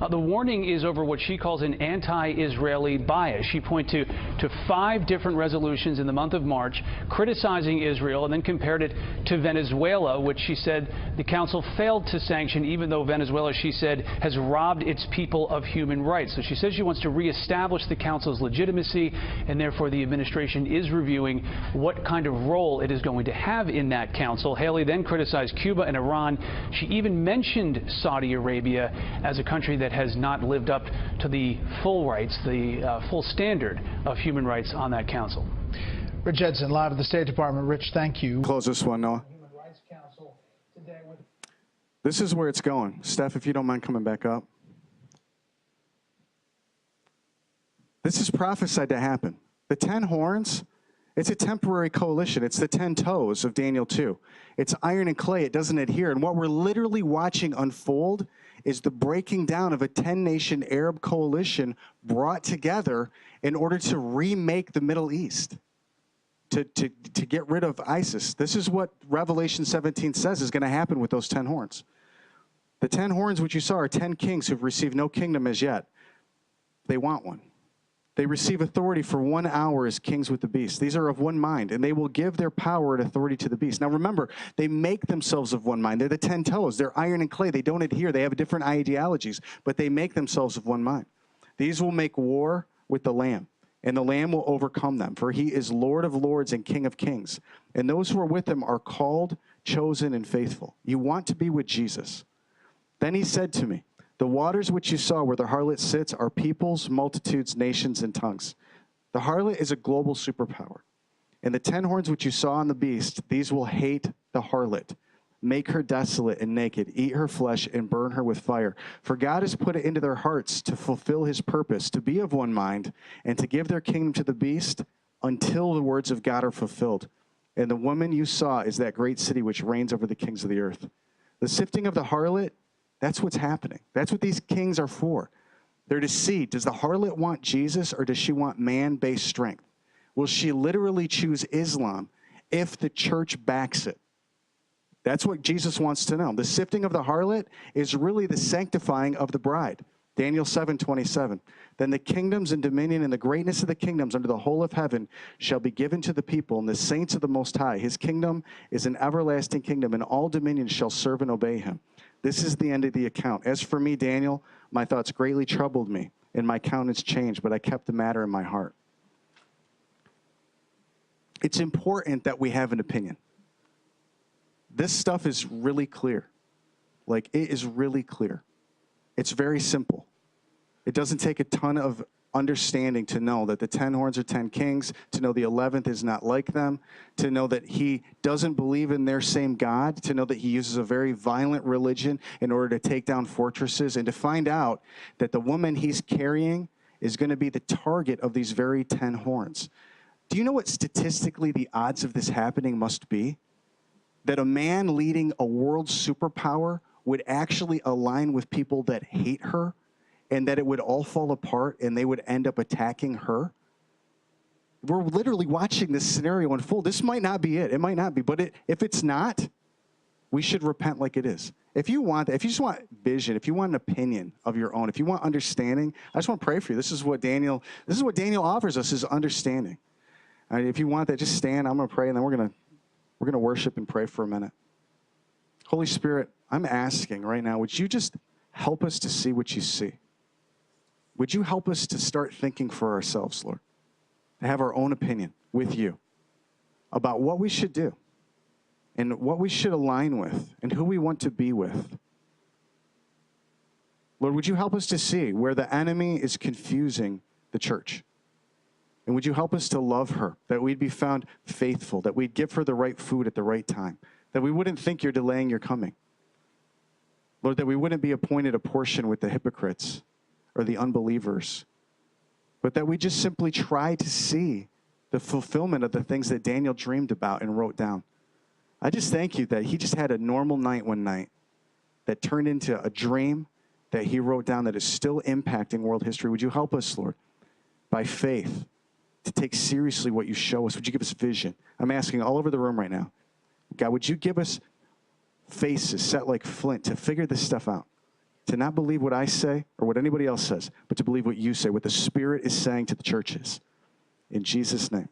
The warning is over what she calls an anti-Israeli bias. She points to 5 different resolutions in the month of March criticizing Israel and then compared it to Venezuela, which she said the council failed to sanction, even though Venezuela, she said, has robbed its people of human rights. So she says she wants to reestablish the council's legitimacy, and therefore the administration is reviewing what kind of role it is going to have in that council. Haley then criticized Cuba and Iran. She even mentioned Saudi Arabia as a country that has not lived up to the full rights, the full standard of human rights on that council. Rich Edson, live at the State Department. Rich, thank you. Close this one, Noah. This is where it's going. Steph, if you don't mind coming back up. This is prophesied to happen. The 10 horns, it's a temporary coalition. It's the 10 toes of Daniel 2. It's iron and clay. It doesn't adhere. And what we're literally watching unfold is the breaking down of a 10-nation Arab coalition brought together in order to remake the Middle East, to get rid of ISIS. This is what Revelation 17 says is going to happen with those 10 horns. The 10 horns which you saw are 10 kings who've received no kingdom as yet. They want one. They receive authority for 1 hour as kings with the beast. These are of one mind, and they will give their power and authority to the beast. Now remember, they make themselves of one mind. They're the 10 toes. They're iron and clay. They don't adhere. They have different ideologies, but they make themselves of one mind. These will make war with the Lamb, and the Lamb will overcome them, for he is Lord of lords and King of kings. And those who are with him are called, chosen, and faithful. You want to be with Jesus. Then he said to me, the waters which you saw where the harlot sits are peoples, multitudes, nations, and tongues. The harlot is a global superpower. And the 10 horns which you saw on the beast, these will hate the harlot, make her desolate and naked, eat her flesh, and burn her with fire. For God has put it into their hearts to fulfill his purpose, to be of one mind, and to give their kingdom to the beast until the words of God are fulfilled. And the woman you saw is that great city which reigns over the kings of the earth. The sifting of the harlot, that's what's happening. That's what these kings are for. They're to see, does the harlot want Jesus or does she want man-based strength? Will she literally choose Islam if the church backs it? That's what Jesus wants to know. The sifting of the harlot is really the sanctifying of the bride. Daniel 7:27. Then the kingdoms and dominion and the greatness of the kingdoms under the whole of heaven shall be given to the people and the saints of the Most High. His kingdom is an everlasting kingdom, and all dominions shall serve and obey him. This is the end of the account. As for me, Daniel, my thoughts greatly troubled me, and my countenance changed, but I kept the matter in my heart. It's important that we have an opinion. This stuff is really clear. Like, it is really clear. It's very simple. It doesn't take a ton of understanding to know that the 10 horns are 10 kings, to know the 11th is not like them, to know that he doesn't believe in their same God, to know that he uses a very violent religion in order to take down fortresses, and to find out that the woman he's carrying is going to be the target of these very 10 horns. Do you know what statistically the odds of this happening must be? That a man leading a world superpower would actually align with people that hate her, and that it would all fall apart and they would end up attacking her? We're literally watching this scenario unfold. This might not be it. It might not be. But if it's not, we should repent like it is. If you just want vision, if you want an opinion of your own, if you want understanding, I just want to pray for you. This is what Daniel offers us, is understanding. If you want that, just stand. I'm going to pray, and then we're going to worship and pray for a minute. Holy Spirit, I'm asking right now, would you just help us to see what you see? Would you help us to start thinking for ourselves, Lord? To have our own opinion with you about what we should do and what we should align with and who we want to be with. Lord, would you help us to see where the enemy is confusing the church? And would you help us to love her, that we'd be found faithful, that we'd give her the right food at the right time, that we wouldn't think you're delaying your coming. Lord, that we wouldn't be appointed a portion with the hypocrites or the unbelievers, but that we just simply try to see the fulfillment of the things that Daniel dreamed about and wrote down. I just thank you that he just had a normal night one night that turned into a dream that he wrote down that is still impacting world history. Would you help us, Lord, by faith, to take seriously what you show us? Would you give us vision? I'm asking all over the room right now. God, would you give us faces set like flint to figure this stuff out? To not believe what I say or what anybody else says, but to believe what you say, what the Spirit is saying to the churches. In Jesus' name.